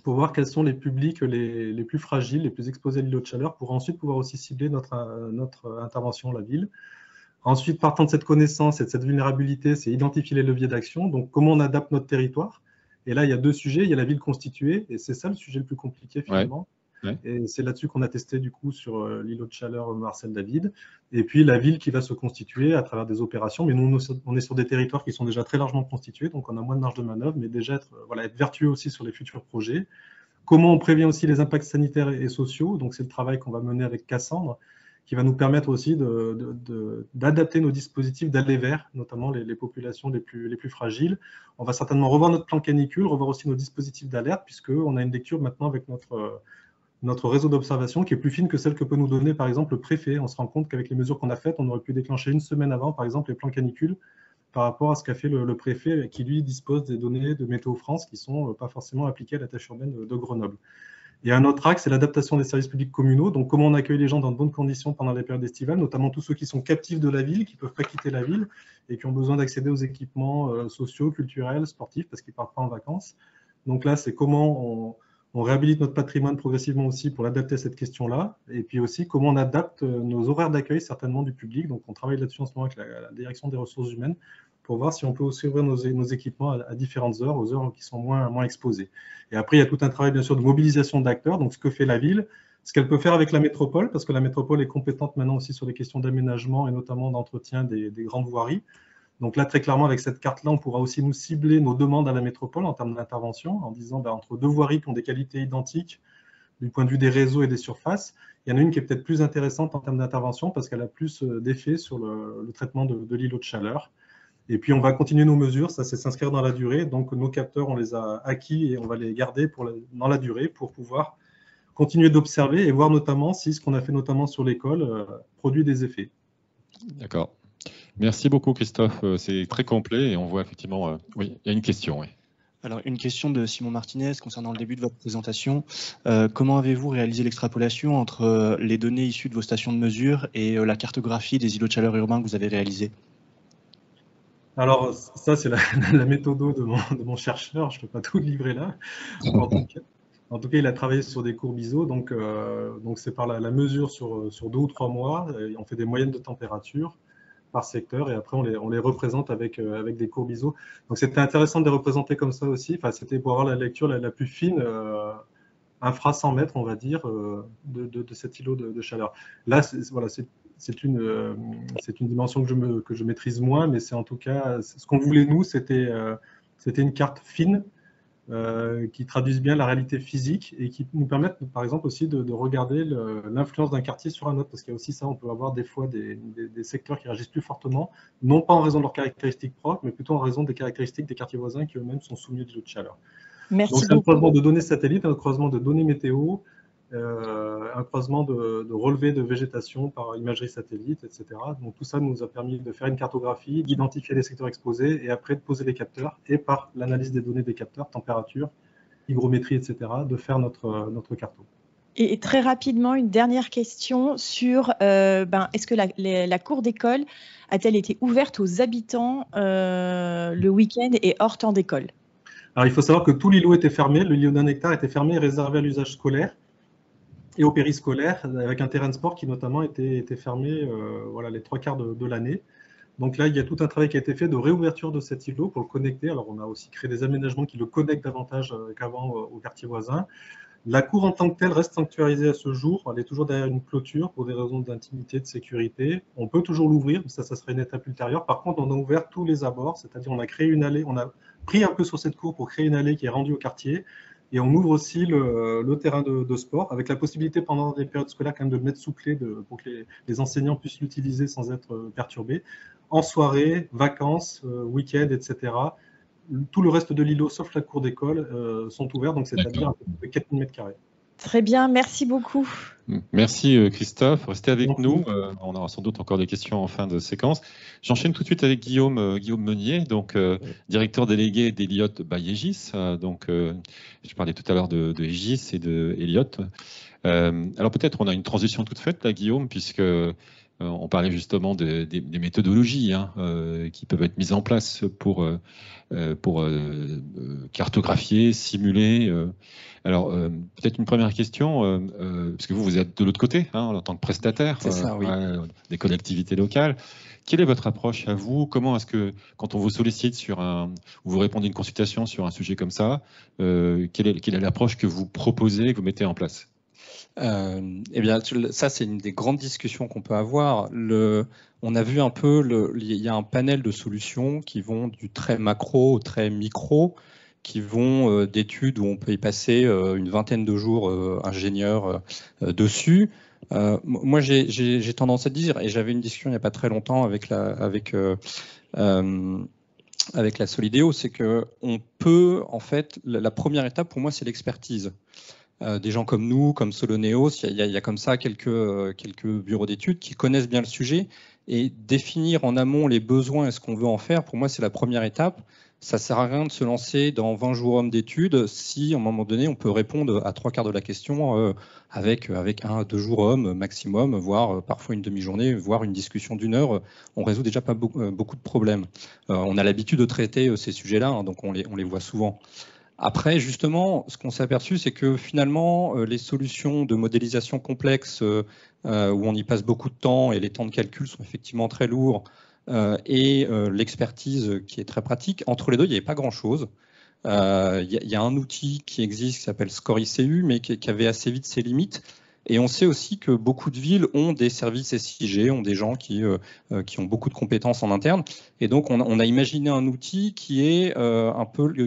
pour voir quels sont les publics les plus fragiles, les plus exposés à l'îlot de chaleur pour ensuite pouvoir aussi cibler notre intervention, la ville. Ensuite, partant de cette connaissance et de cette vulnérabilité, c'est identifier les leviers d'action. Donc, comment on adapte notre territoire. Et là, il y a deux sujets. Il y a la ville constituée, et c'est ça le sujet le plus compliqué finalement. Et c'est là-dessus qu'on a testé du coup sur l'îlot de chaleur Marcel David. Et puis la ville qui va se constituer à travers des opérations. Mais nous, on est sur des territoires qui sont déjà très largement constitués, donc on a moins de marge de manœuvre, mais déjà être vertueux aussi sur les futurs projets. Comment on prévient aussi les impacts sanitaires et sociaux. Donc c'est le travail qu'on va mener avec Cassandre, qui va nous permettre aussi d'adapter nos dispositifs d'aller vers, notamment les populations les plus fragiles. On va certainement revoir notre plan canicule, revoir aussi nos dispositifs d'alerte, puisqu'on a une lecture maintenant avec notre réseau d'observation qui est plus fine que celle que peut nous donner par exemple le préfet. On se rend compte qu'avec les mesures qu'on a faites, on aurait pu déclencher une semaine avant par exemple les plans canicules par rapport à ce qu'a fait le préfet qui lui dispose des données de Météo France qui ne sont pas forcément appliquées à la tâche urbaine de Grenoble. Et un autre axe, c'est l'adaptation des services publics communaux. Donc, comment on accueille les gens dans de bonnes conditions pendant les périodes estivales, notamment tous ceux qui sont captifs de la ville, qui ne peuvent pas quitter la ville et qui ont besoin d'accéder aux équipements sociaux, culturels, sportifs, parce qu'ils ne partent pas en vacances. Donc là, c'est comment on réhabilite notre patrimoine progressivement aussi pour l'adapter à cette question-là. Et puis aussi, comment on adapte nos horaires d'accueil, certainement, du public. Donc, on travaille là-dessus en ce moment avec la direction des ressources humaines pour voir si on peut aussi ouvrir nos équipements à différentes heures, aux heures qui sont moins exposées. Et après, il y a tout un travail, bien sûr, de mobilisation d'acteurs. Donc, ce que fait la ville, ce qu'elle peut faire avec la métropole, parce que la métropole est compétente maintenant aussi sur les questions d'aménagement et notamment d'entretien des grandes voiries. Donc là, très clairement, avec cette carte-là, on pourra aussi nous cibler nos demandes à la métropole en termes d'intervention, en disant, entre deux voiries qui ont des qualités identiques du point de vue des réseaux et des surfaces, il y en a une qui est peut-être plus intéressante en termes d'intervention parce qu'elle a plus d'effet sur le traitement de l'îlot de chaleur. Et puis, on va continuer nos mesures, ça c'est s'inscrire dans la durée. Donc, nos capteurs, on les a acquis et on va les garder dans la durée pour pouvoir continuer d'observer et voir notamment si ce qu'on a fait notamment sur l'école produit des effets. D'accord. Merci beaucoup, Christophe. C'est très complet et on voit effectivement... oui, il y a une question. Oui. Alors, une question de Simon Martinez concernant le début de votre présentation. Comment avez-vous réalisé l'extrapolation entre les données issues de vos stations de mesure et la cartographie des îlots de chaleur urbains que vous avez réalisés? Alors, ça, c'est la méthode de mon chercheur. Je ne peux pas tout livrer là. En tout cas, il a travaillé sur des courbes ISO. Donc c'est par la mesure sur 2 ou 3 mois. On fait des moyennes de température par secteur et après, on les représente avec des courbes ISO. Donc, c'était intéressant de les représenter comme ça aussi. Enfin, c'était pour avoir la lecture la plus fine, infra 100 mètres, on va dire, de cet îlot de chaleur. Là, voilà, c'est une dimension que je maîtrise moins, mais c'est en tout cas, ce qu'on voulait nous, c'était une carte fine qui traduise bien la réalité physique et qui nous permettent, par exemple, aussi de regarder l'influence d'un quartier sur un autre, parce qu'il y a aussi ça, on peut avoir des fois des secteurs qui réagissent plus fortement, non pas en raison de leurs caractéristiques propres, mais plutôt en raison des caractéristiques des quartiers voisins qui eux-mêmes sont soumis aux îlots de chaleur. Merci Donc, c'est un croisement de données satellites, un croisement de données météo, un croisement de relevés de végétation par imagerie satellite, etc. Donc tout ça nous a permis de faire une cartographie, d'identifier les secteurs exposés et après de poser les capteurs et par l'analyse des données des capteurs, température, hygrométrie, etc., de faire notre carto. Et très rapidement, une dernière question sur est-ce que la cour d'école a-t-elle été ouverte aux habitants le week-end et hors temps d'école? Alors il faut savoir que tout l'îlot était fermé, le îlot d'1 hectare était fermé et réservé à l'usage scolaire et au périscolaire, avec un terrain de sport qui notamment était fermé voilà, les 3/4 de l'année. Donc là, il y a tout un travail qui a été fait de réouverture de cet îlot pour le connecter. Alors on a aussi créé des aménagements qui le connectent davantage qu'avant au quartier voisin. La cour en tant que telle reste sanctuarisée à ce jour. Elle est toujours derrière une clôture pour des raisons d'intimité, de sécurité. On peut toujours l'ouvrir, mais ça serait une étape ultérieure. Par contre, on a ouvert tous les abords, c'est-à-dire on a créé une allée, on a pris un peu sur cette cour pour créer une allée qui est rendue au quartier. Et on ouvre aussi le terrain de sport, avec la possibilité pendant des périodes scolaires quand même de le mettre sous clé pour que les enseignants puissent l'utiliser sans être perturbés. En soirée, vacances, week-end, etc. Tout le reste de l'îlot, sauf la cour d'école, sont ouverts, donc c'est-à-dire un peu plus de 4000 m². Très bien, merci beaucoup. Merci Christophe, restez avec nous. On aura sans doute encore des questions en fin de séquence. J'enchaîne tout de suite avec Guillaume Meunier, donc directeur délégué d'Eliott by Aegis. Je parlais tout à l'heure de Aegis et de Eliott. Alors peut-être on a une transition toute faite là, Guillaume, puisque on parlait justement des méthodologies qui peuvent être mises en place pour cartographier, simuler. Alors, peut-être une première question, parce que vous êtes de l'autre côté, en tant que prestataire oui. Des collectivités locales. Quelle est votre approche à vous? Comment est-ce que, quand on vous sollicite ou vous répondez à une consultation sur un sujet comme ça, quelle est l'approche que vous proposez, que vous mettez en place? Eh bien, ça, c'est une des grandes discussions qu'on peut avoir. On a vu un peu, il y a un panel de solutions qui vont du très macro au très micro, qui vont d'études où on peut y passer une vingtaine de jours ingénieur dessus, Moi, j'ai tendance à dire, et j'avais une discussion il n'y a pas très longtemps avec la Solideo, c'est que on peut, en fait, la première étape pour moi, c'est l'expertise. Des gens comme nous, comme Soloneos, il y a comme ça quelques bureaux d'études qui connaissent bien le sujet, et définir en amont les besoins et ce qu'on veut en faire, pour moi, c'est la première étape. Ça sert à rien de se lancer dans 20 jours hommes d'études si, à un moment donné, on peut répondre à 3/4 de la question avec 1 à 2 jours hommes maximum, voire parfois une demi-journée, voire une discussion d'1 heure. On résout déjà pas beaucoup de problèmes. On a l'habitude de traiter ces sujets-là, hein, donc on les voit souvent. Après, justement, ce qu'on s'est aperçu, c'est que finalement, les solutions de modélisation complexes où on y passe beaucoup de temps et les temps de calcul sont effectivement très lourds et l'expertise qui est très pratique, entre les deux, il n'y avait pas grand-chose. Il y a un outil qui existe qui s'appelle ScoreICU, mais qui avait assez vite ses limites. Et on sait aussi que beaucoup de villes ont des services SIG, ont des gens qui ont beaucoup de compétences en interne. Et donc, on a imaginé un outil qui est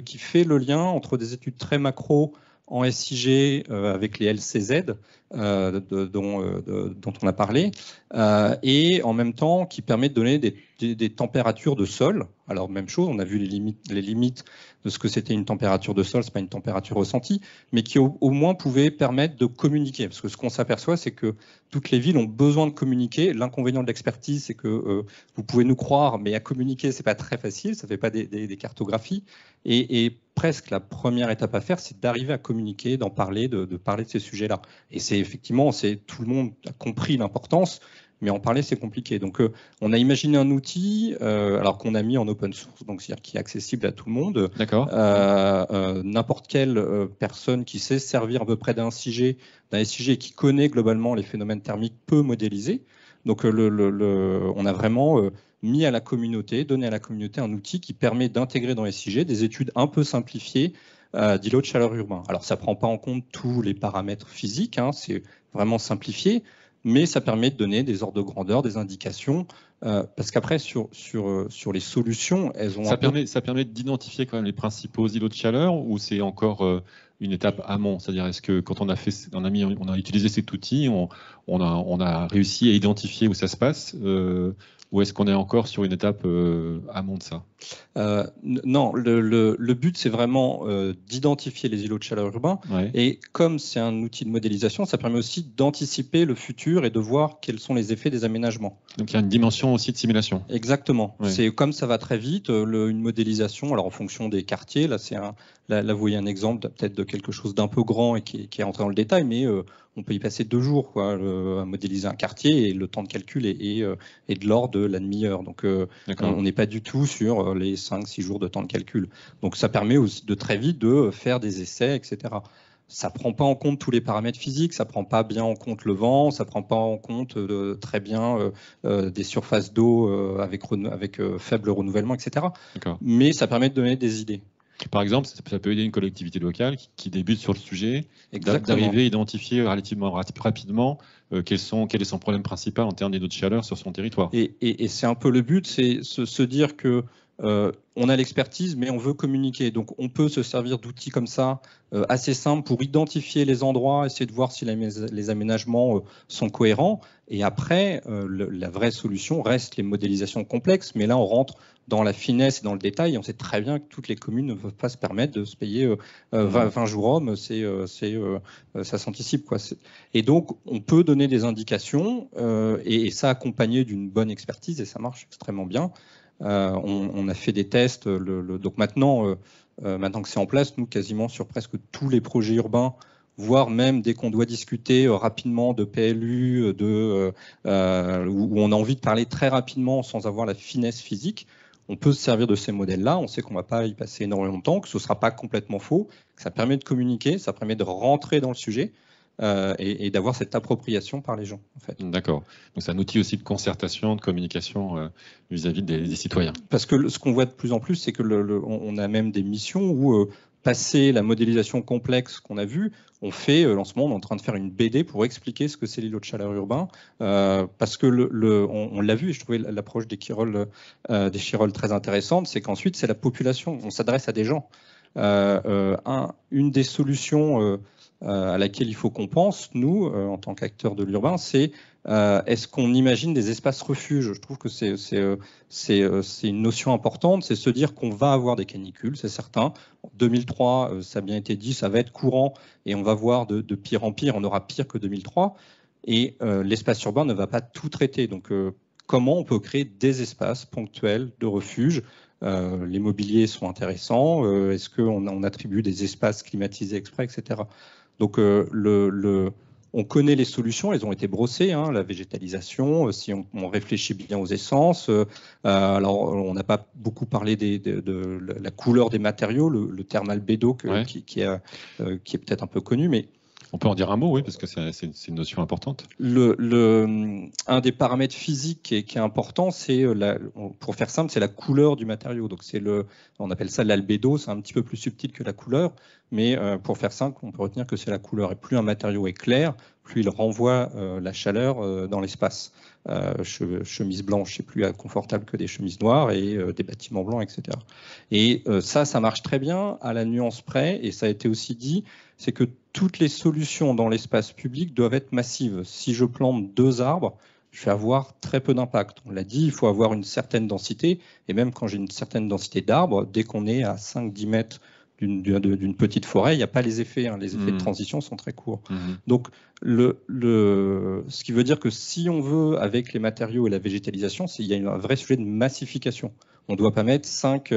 qui fait le lien entre des études très macro en SIG avec les LCZ dont on a parlé, et en même temps qui permet de donner des températures de sol. Alors même chose, on a vu les limites de ce que c'était une température de sol, c'est pas une température ressentie, mais qui au moins pouvait permettre de communiquer. Parce que ce qu'on s'aperçoit, c'est que toutes les villes ont besoin de communiquer. L'inconvénient de l'expertise, c'est que vous pouvez nous croire, mais à communiquer, c'est pas très facile, ça fait pas des cartographies. Et presque la première étape à faire, c'est d'arriver à communiquer, d'en parler, de parler de ces sujets-là. Et c'est effectivement, tout le monde a compris l'importance, mais en parler, c'est compliqué. Donc, on a imaginé un outil, alors qu'on a mis en open source, donc c'est-à-dire qui est accessible à tout le monde. D'accord. N'importe quelle personne qui sait servir à peu près d'un SIG et qui connaît globalement les phénomènes thermiques peut modéliser. Donc, on a vraiment mis à la communauté, donné à la communauté un outil qui permet d'intégrer dans SIG des études un peu simplifiées d'îlots de chaleur urbain. Alors, ça ne prend pas en compte tous les paramètres physiques, hein, c'est vraiment simplifié, mais ça permet de donner des ordres de grandeur, des indications, parce qu'après, sur les solutions, elles ont ça permet d'identifier quand même les principaux îlots de chaleur, ou c'est encore une étape amont? C'est-à-dire, est-ce que quand on a utilisé cet outil, on a réussi à identifier où ça se passe, ou est-ce qu'on est encore sur une étape amont de ça? Non, le but, c'est vraiment d'identifier les îlots de chaleur urbains. Ouais. Et comme c'est un outil de modélisation, ça permet aussi d'anticiper le futur et de voir quels sont les effets des aménagements. Donc, il y a une dimension aussi de simulation. Exactement. Ouais. C'est comme ça va très vite, une modélisation, alors en fonction des quartiers, là vous voyez un exemple peut-être de quelque chose d'un peu grand et qui est rentré dans le détail, mais on peut y passer 2 jours à modéliser un quartier, et le temps de calcul est de l'ordre de la demi-heure. Donc on n'est pas du tout sur les 5-6 jours de temps de calcul. Donc ça permet aussi de très vite de faire des essais, etc. Ça prend pas en compte tous les paramètres physiques, ça prend pas bien en compte le vent, ça prend pas en compte très bien des surfaces d'eau avec faible renouvellement, etc. Mais ça permet de donner des idées. Par exemple, ça peut aider une collectivité locale qui débute sur le sujet, d'arriver à identifier relativement rapidement quel est son problème principal en termes d'îlots de chaleur sur son territoire. Et c'est un peu le but, c'est se dire que on a l'expertise, mais on veut communiquer. Donc, on peut se servir d'outils comme ça, assez simples, pour identifier les endroits, essayer de voir si les aménagements sont cohérents. Et après, la vraie solution reste les modélisations complexes. Mais là, on rentre dans la finesse et dans le détail. Et on sait très bien que toutes les communes ne peuvent pas se permettre de se payer 20 jours hommes. Ça s'anticipe, quoi. Et donc, on peut donner des indications et ça accompagné d'une bonne expertise, et ça marche extrêmement bien. On a fait des tests. Donc maintenant que c'est en place, nous, quasiment sur presque tous les projets urbains, voire même dès qu'on doit discuter rapidement de PLU, où on a envie de parler très rapidement sans avoir la finesse physique, on peut se servir de ces modèles-là. On sait qu'on ne va pas y passer énormément de temps, que ce ne sera pas complètement faux, que ça permet de communiquer, ça permet de rentrer dans le sujet. Et d'avoir cette appropriation par les gens, en fait. D'accord. Donc c'est un outil aussi de concertation, de communication vis-à-vis des citoyens. Parce que ce qu'on voit de plus en plus, c'est que on a même des missions où, passer la modélisation complexe qu'on a vue, on fait, en ce moment, on est en train de faire une BD pour expliquer ce que c'est l'îlot de chaleur urbain, parce que on l'a vu, et je trouvais l'approche des Chirolles très intéressante, c'est qu'ensuite, c'est la population, on s'adresse à des gens. Une des solutions à laquelle il faut qu'on pense, nous, en tant qu'acteurs de l'urbain, c'est est-ce qu'on imagine des espaces refuges? Je trouve que c'est une notion importante, c'est se dire qu'on va avoir des canicules, c'est certain. En 2003, ça a bien été dit, ça va être courant et on va voir de pire en pire, on aura pire que 2003. Et l'espace urbain ne va pas tout traiter. Donc, comment on peut créer des espaces ponctuels de refuge? Les mobiliers sont intéressants. Est-ce qu'on attribue des espaces climatisés exprès, etc. Donc, on connaît les solutions, elles ont été brossées, hein, la végétalisation, si on réfléchit bien aux essences. Alors, on n'a pas beaucoup parlé de la couleur des matériaux, le terme albédo qui est peut-être un peu connu, mais on peut en dire un mot, oui, parce que c'est une notion importante. Un des paramètres physiques qui est important, c'est, pour faire simple, c'est la couleur du matériau. Donc on appelle ça l'albédo, c'est un petit peu plus subtil que la couleur, mais pour faire simple, on peut retenir que c'est la couleur. Et plus un matériau est clair, plus il renvoie la chaleur dans l'espace. Chemise blanche, c'est plus confortable que des chemises noires et des bâtiments blancs, etc. Et ça marche très bien à la nuance près, et ça a été aussi dit, c'est que toutes les solutions dans l'espace public doivent être massives. Si je plante 2 arbres, je vais avoir très peu d'impact. On l'a dit, il faut avoir une certaine densité, et même quand j'ai une certaine densité d'arbres, dès qu'on est à 5-10 mètres d'une petite forêt, il n'y a pas les effets. Hein. Les effets de transition sont très courts. Donc, ce qui veut dire que si on veut, avec les matériaux et la végétalisation, il y a un vrai sujet de massification. On ne doit pas mettre 5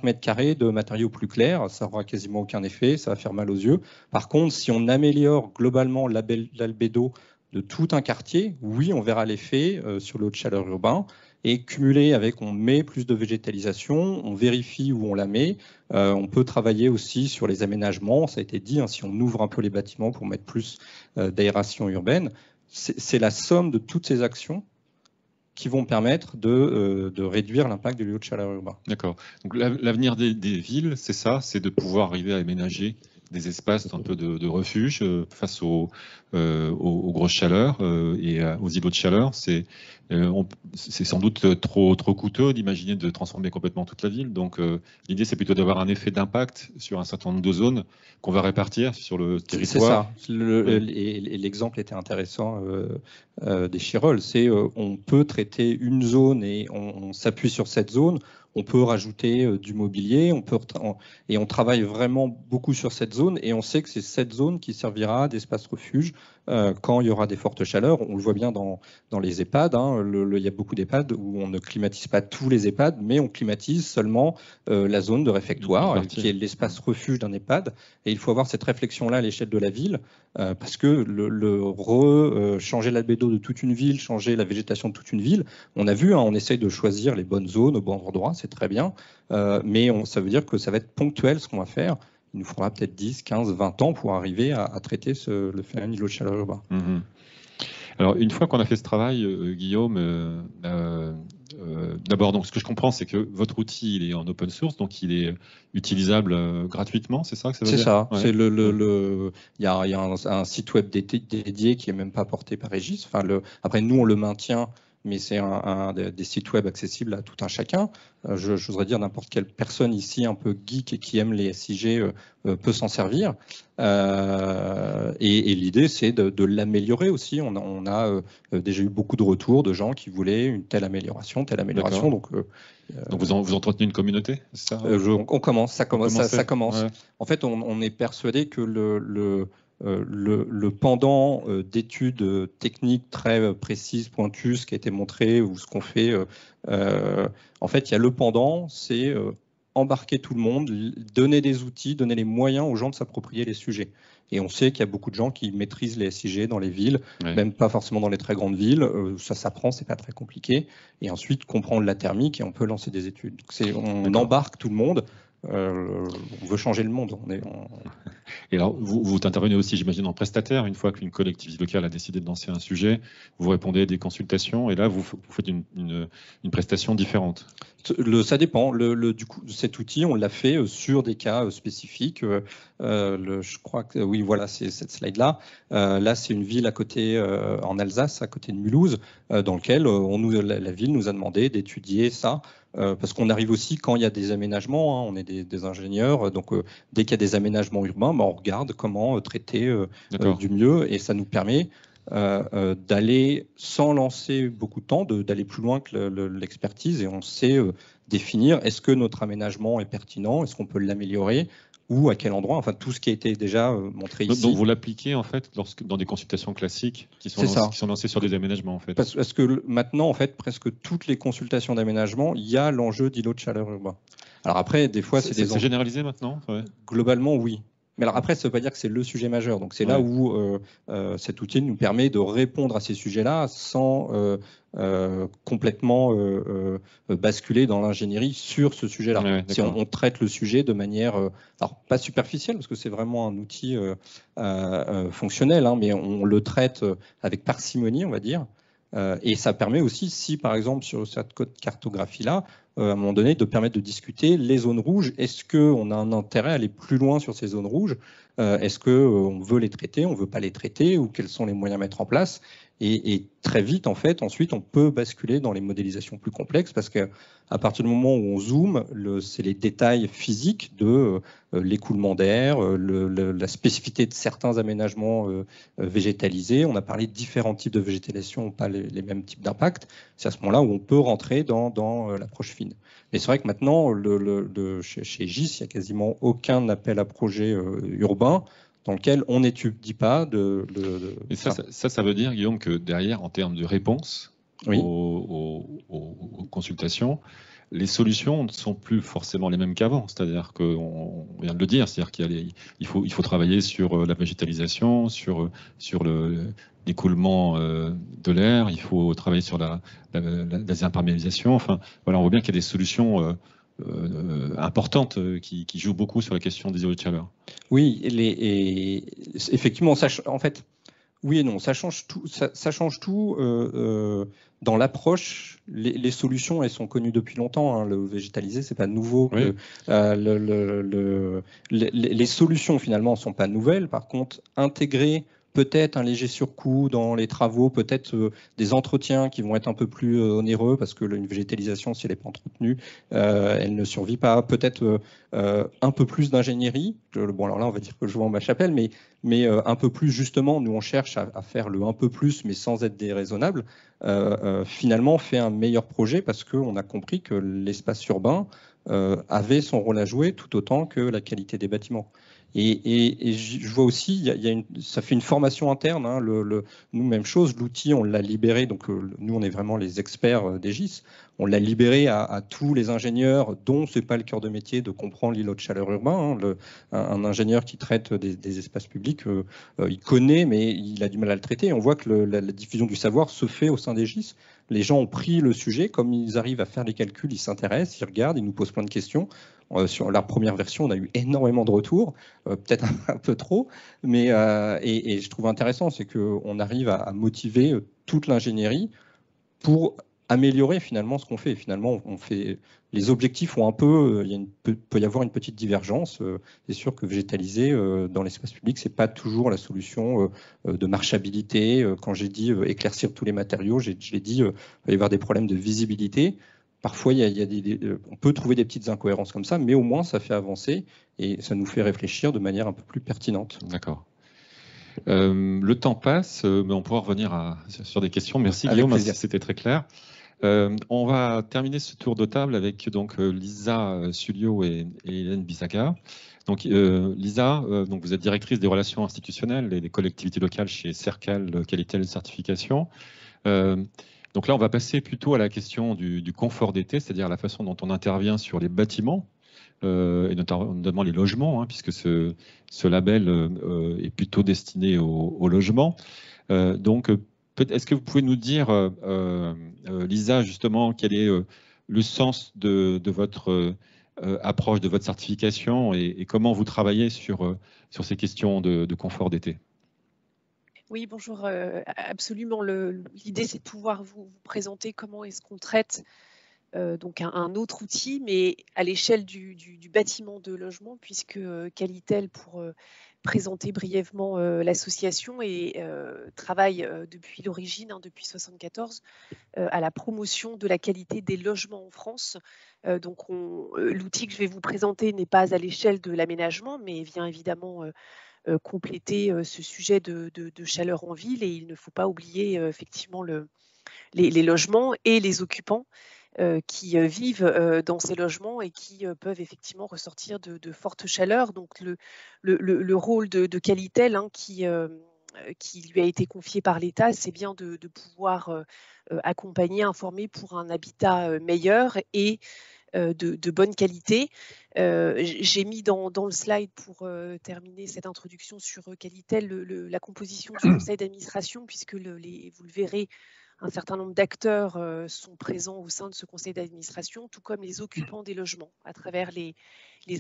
mètres carrés de matériaux plus clairs, ça n'aura quasiment aucun effet, ça va faire mal aux yeux. Par contre, si on améliore globalement l'albédo de tout un quartier, oui, on verra l'effet sur le haut de chaleur urbain. Et cumulé avec, on met plus de végétalisation, on vérifie où on la met. On peut travailler aussi sur les aménagements. Ça a été dit, hein, si on ouvre un peu les bâtiments pour mettre plus d'aération urbaine. C'est la somme de toutes ces actions qui vont permettre de réduire l'impact du lieu de chaleur urbain. D'accord. Donc l'avenir des villes, c'est ça, c'est de pouvoir arriver à aménager des espaces un peu de refuge face aux grosses chaleurs et aux îlots de chaleur. C'est sans doute trop coûteux d'imaginer de transformer complètement toute la ville. Donc l'idée, c'est plutôt d'avoir un effet d'impact sur un certain nombre de zones qu'on va répartir sur le territoire. C'est ça. L'exemple était intéressant des Chirolles. C'est on peut traiter une zone et on s'appuie sur cette zone. On peut rajouter du mobilier, et on travaille vraiment beaucoup sur cette zone, et on sait que c'est cette zone qui servira d'espace refuge quand il y aura des fortes chaleurs. On le voit bien dans les EHPAD, hein. Il y a beaucoup d'EHPAD où on ne climatise pas tous les EHPAD, mais on climatise seulement la zone de réfectoire, qui est l'espace refuge d'un EHPAD. Et il faut avoir cette réflexion-là à l'échelle de la ville, parce que changer l'albédo de toute une ville, changer la végétation de toute une ville, on a vu, hein, on essaye de choisir les bonnes zones au bon endroit, c'est très bien, mais ça veut dire que ça va être ponctuel ce qu'on va faire. Il nous faudra peut-être 10, 15, 20 ans pour arriver à traiter le phénomène d'îlot de chaleur urbain. Alors, une fois qu'on a fait ce travail, Guillaume, d'abord, donc, ce que je comprends, c'est que votre outil, il est en open source, donc il est utilisable gratuitement, c'est ça que ça veut dire ? C'est ça. Ouais. Il y a un site web dédié qui n'est même pas porté par Régis. Enfin, après, nous, on le maintient, mais c'est des sites web accessibles à tout un chacun. J'oserais dire n'importe quelle personne ici un peu geek et qui aime les SIG peut s'en servir. Et l'idée, c'est de l'améliorer aussi. On a déjà eu beaucoup de retours de gens qui voulaient une telle amélioration. Donc vous entretenez une communauté, c'est ça ? On commence, ça commence. Ouais. En fait, on est persuadé que le pendant d'études techniques très précises, pointues, ce qui a été montré ou ce qu'on fait, en fait, il y a le pendant, c'est embarquer tout le monde, donner des outils, donner les moyens aux gens de s'approprier les sujets. Et on sait qu'il y a beaucoup de gens qui maîtrisent les SIG dans les villes, même pas forcément dans les très grandes villes. Ça s'apprend, c'est pas très compliqué. Et ensuite, comprendre la thermique et on peut lancer des études. Donc on embarque tout le monde. On veut changer le monde. Et alors, vous intervenez aussi, j'imagine, en prestataire. Une fois qu'une collectivité locale a décidé de lancer un sujet, vous répondez à des consultations et là, vous faites une prestation différente. Ça dépend. Du coup, cet outil, on l'a fait sur des cas spécifiques. Je crois que oui, voilà, c'est cette slide-là. Là, c'est une ville à côté, en Alsace, à côté de Mulhouse, dans lequel la ville nous a demandé d'étudier ça. Parce qu'on arrive aussi quand il y a des aménagements, hein, on est des ingénieurs, donc dès qu'il y a des aménagements urbains, on regarde comment traiter du mieux, et ça nous permet d'aller, sans lancer beaucoup de temps, d'aller plus loin que l'expertise, et on sait définir est-ce que notre aménagement est pertinent, est-ce qu'on peut l'améliorer, ou à quel endroit, enfin tout ce qui a été déjà montré ici. Donc vous l'appliquez en fait dans des consultations classiques qui sont lancées sur des aménagements en fait. Parce que maintenant en fait presque toutes les consultations d'aménagement, il y a l'enjeu d'îlots de chaleur urbain. Alors après des fois c'est généralisé maintenant. Ouais. Globalement oui. Mais alors après, ça ne veut pas dire que c'est le sujet majeur. Donc c'est là où cet outil nous permet de répondre à ces sujets-là sans complètement basculer dans l'ingénierie sur ce sujet-là. Ouais, si on traite le sujet de manière, alors pas superficielle, parce que c'est vraiment un outil fonctionnel, hein, mais on le traite avec parcimonie, on va dire. Et ça permet aussi, si par exemple sur cette cartographie-là, à un moment donné, de permettre de discuter les zones rouges. Est-ce qu'on a un intérêt à aller plus loin sur ces zones rouges? Est-ce qu'on veut les traiter, on ne veut pas les traiter, ou quels sont les moyens à mettre en place? Et très vite, en fait, ensuite, on peut basculer dans les modélisations plus complexes, parce qu'à partir du moment où on zoome, c'est les détails physiques de l'écoulement d'air, la spécificité de certains aménagements végétalisés. On a parlé de différents types de végétalisation, pas les mêmes types d'impact. C'est à ce moment-là où on peut rentrer dans l'approche fine. Mais c'est vrai que maintenant, chez GIS, il n'y a quasiment aucun appel à projet urbain dans lequel on n'étudie pas Et ça veut dire, Guillaume, que derrière, en termes de réponse aux consultations, les solutions ne sont plus forcément les mêmes qu'avant. C'est-à-dire qu'on vient de le dire, c'est-à-dire qu'il faut travailler sur la végétalisation, sur l'écoulement de l'air, il faut travailler sur la désimperméabilisation. Enfin, voilà, on voit bien qu'il y a des solutions importantes qui jouent beaucoup sur la question des îlots de chaleur. Oui, effectivement, en fait, oui et non, ça change tout. Ça change tout dans l'approche. Les solutions, elles sont connues depuis longtemps. Hein, le végétalisé, c'est pas nouveau. Oui. Les solutions finalement ne sont pas nouvelles. Par contre, intégrer peut-être un léger surcoût dans les travaux, peut-être des entretiens qui vont être un peu plus onéreux, parce que une végétalisation, si elle n'est pas entretenue, elle ne survit pas. Peut-être un peu plus d'ingénierie. Bon, alors là, on va dire que je vends ma chapelle, mais un peu plus, justement, nous, on cherche à faire le un peu plus, mais sans être déraisonnable. Finalement, fait un meilleur projet, parce qu'on a compris que l'espace urbain avait son rôle à jouer, tout autant que la qualité des bâtiments. Et je vois aussi, ça fait une formation interne. Hein, nous, même chose, l'outil, on l'a libéré. Donc, nous, on est vraiment les experts des GIS. On l'a libéré à tous les ingénieurs dont ce n'est pas le cœur de métier de comprendre l'îlot de chaleur urbain. Hein. Un ingénieur qui traite des espaces publics, il connaît, mais il a du mal à le traiter. Et on voit que la diffusion du savoir se fait au sein des GIS. Les gens ont pris le sujet, comme ils arrivent à faire les calculs, ils s'intéressent, ils regardent, ils nous posent plein de questions. Sur la première version, on a eu énormément de retours, peut-être un peu trop, mais et je trouve intéressant, c'est qu'on arrive à motiver toute l'ingénierie pour améliorer finalement ce qu'on fait. Et finalement, les objectifs ont un peu, peut y avoir une petite divergence. C'est sûr que végétaliser dans l'espace public, c'est pas toujours la solution de marchabilité. Quand j'ai dit éclaircir tous les matériaux, je l'ai dit, il va y avoir des problèmes de visibilité. Parfois, on peut trouver des petites incohérences comme ça, mais au moins, ça fait avancer et ça nous fait réfléchir de manière un peu plus pertinente. D'accord. Le temps passe, mais on pourra revenir sur des questions. Merci Guillaume, c'était très clair. On va terminer ce tour de table avec donc Lisa Sulio et Hélène Bisaga. Donc Lisa, donc vous êtes directrice des relations institutionnelles et des collectivités locales chez Cercal Qualité et Certification. Donc là, on va passer plutôt à la question du confort d'été, c'est-à-dire la façon dont on intervient sur les bâtiments, et notamment les logements, hein, puisque ce label est plutôt destiné au logement. Donc, est-ce que vous pouvez nous dire, Lisa, justement, quel est le sens de votre approche, de votre certification, et comment vous travaillez sur ces questions de confort d'été? Oui, bonjour. Absolument. L'idée, c'est de pouvoir vous présenter comment est-ce qu'on traite donc un autre outil, mais à l'échelle du bâtiment de logement, puisque Qualitel, pour présenter brièvement l'association, et travaille depuis l'origine, depuis 1974, à la promotion de la qualité des logements en France. Donc l'outil que je vais vous présenter n'est pas à l'échelle de l'aménagement, mais vient évidemment compléter ce sujet de chaleur en ville, et il ne faut pas oublier effectivement les logements et les occupants qui vivent dans ces logements et qui peuvent effectivement ressortir de fortes chaleurs. Donc le rôle de Qualitel, qui lui a été confié par l'État, c'est bien de pouvoir accompagner, informer pour un habitat meilleur et de bonne qualité. J'ai mis dans le slide, pour terminer cette introduction sur Qualitel, la composition du conseil d'administration, puisque vous le verrez, un certain nombre d'acteurs sont présents au sein de ce conseil d'administration, tout comme les occupants des logements, à travers les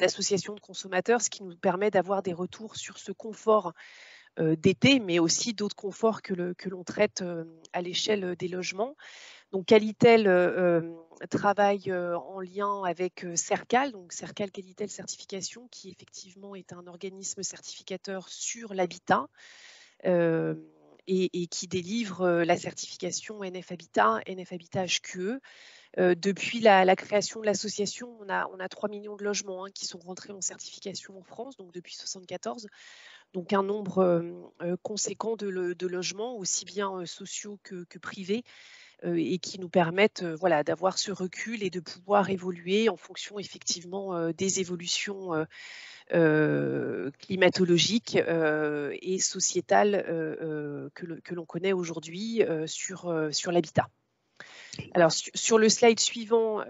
associations de consommateurs, ce qui nous permet d'avoir des retours sur ce confort d'été, mais aussi d'autres conforts que l'on traite à l'échelle des logements. Donc Qualitel travaille en lien avec Cercal, donc Cercal Qualitel Certification, qui effectivement est un organisme certificateur sur l'habitat, et qui délivre la certification NF Habitat, NF Habitat HQE. Depuis la création de l'association, on a 3 millions de logements qui sont rentrés en certification en France, donc depuis 1974. Donc un nombre conséquent de logements, aussi bien sociaux que privés, et qui nous permettent d'avoir ce recul et de pouvoir évoluer en fonction effectivement des évolutions climatologiques et sociétales que l'on connaît aujourd'hui sur l'habitat. Alors sur le slide suivant,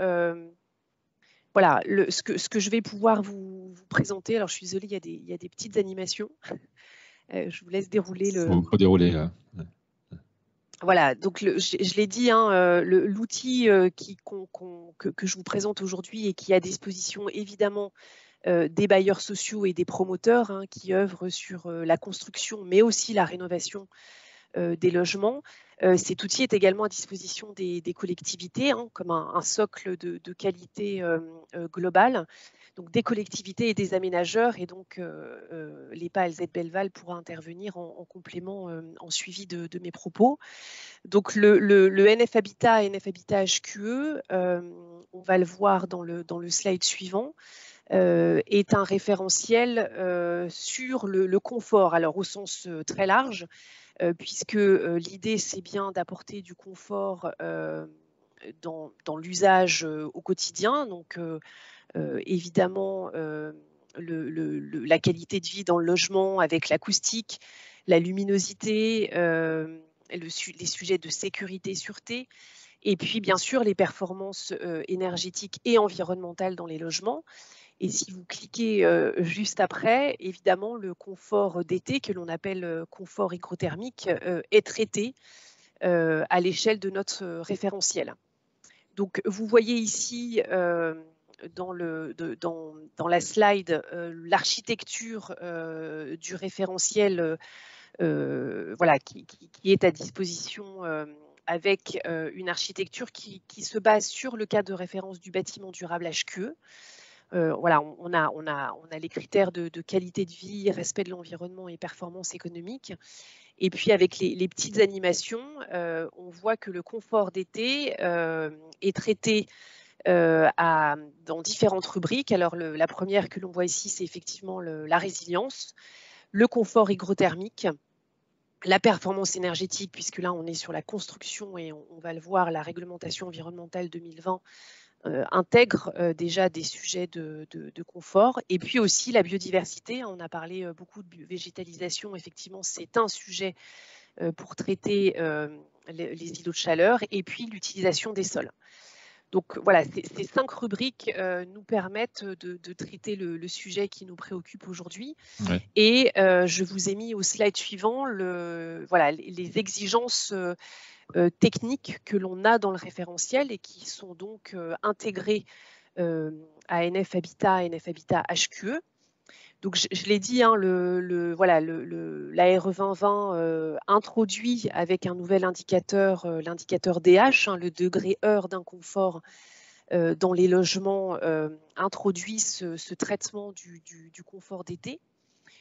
voilà, ce que je vais pouvoir vous présenter. Alors je suis désolée, il y a des petites animations. Je vous laisse dérouler le. Il faut dérouler là. Voilà, donc je l'ai dit, l'outil que je vous présente aujourd'hui et qui est à disposition évidemment des bailleurs sociaux et des promoteurs qui œuvrent sur la construction, mais aussi la rénovation des logements. Cet outil est également à disposition des collectivités, comme un socle de qualité globale, donc des collectivités et des aménageurs, et donc l'EPA LZ Belval pourra intervenir en complément, en suivi de mes propos. Donc le NF Habitat et NF Habitat HQE, on va le voir dans le slide suivant, est un référentiel sur le confort, alors au sens très large, puisque l'idée c'est bien d'apporter du confort dans l'usage au quotidien, donc évidemment la qualité de vie dans le logement avec l'acoustique, la luminosité, les sujets de sécurité, sûreté, et puis bien sûr les performances énergétiques et environnementales dans les logements. Et si vous cliquez juste après, évidemment, le confort d'été, que l'on appelle confort hygrothermique, est traité à l'échelle de notre référentiel. Donc, vous voyez ici dans la slide l'architecture du référentiel qui est à disposition avec une architecture qui se base sur le cadre de référence du bâtiment durable HQE. Voilà, on a les critères de qualité de vie, respect de l'environnement et performance économique. Et puis avec les petites animations, on voit que le confort d'été est traité dans différentes rubriques. Alors la première que l'on voit ici, c'est effectivement la résilience, le confort hygrothermique, la performance énergétique, puisque là on est sur la construction et on va le voir, la réglementation environnementale 2020 intègre déjà des sujets de confort, et puis aussi la biodiversité. On a parlé beaucoup de végétalisation, effectivement c'est un sujet pour traiter les îlots de chaleur, et puis l'utilisation des sols. Donc voilà, ces 5 rubriques nous permettent de traiter le sujet qui nous préoccupe aujourd'hui. Ouais. Et je vous ai mis au slide suivant les exigences techniques que l'on a dans le référentiel et qui sont donc intégrées à NF Habitat et NF Habitat HQE. Donc je l'ai dit, la RE 2020 introduit avec un nouvel indicateur, l'indicateur DH, le degré heure d'inconfort dans les logements introduit ce traitement du confort d'été.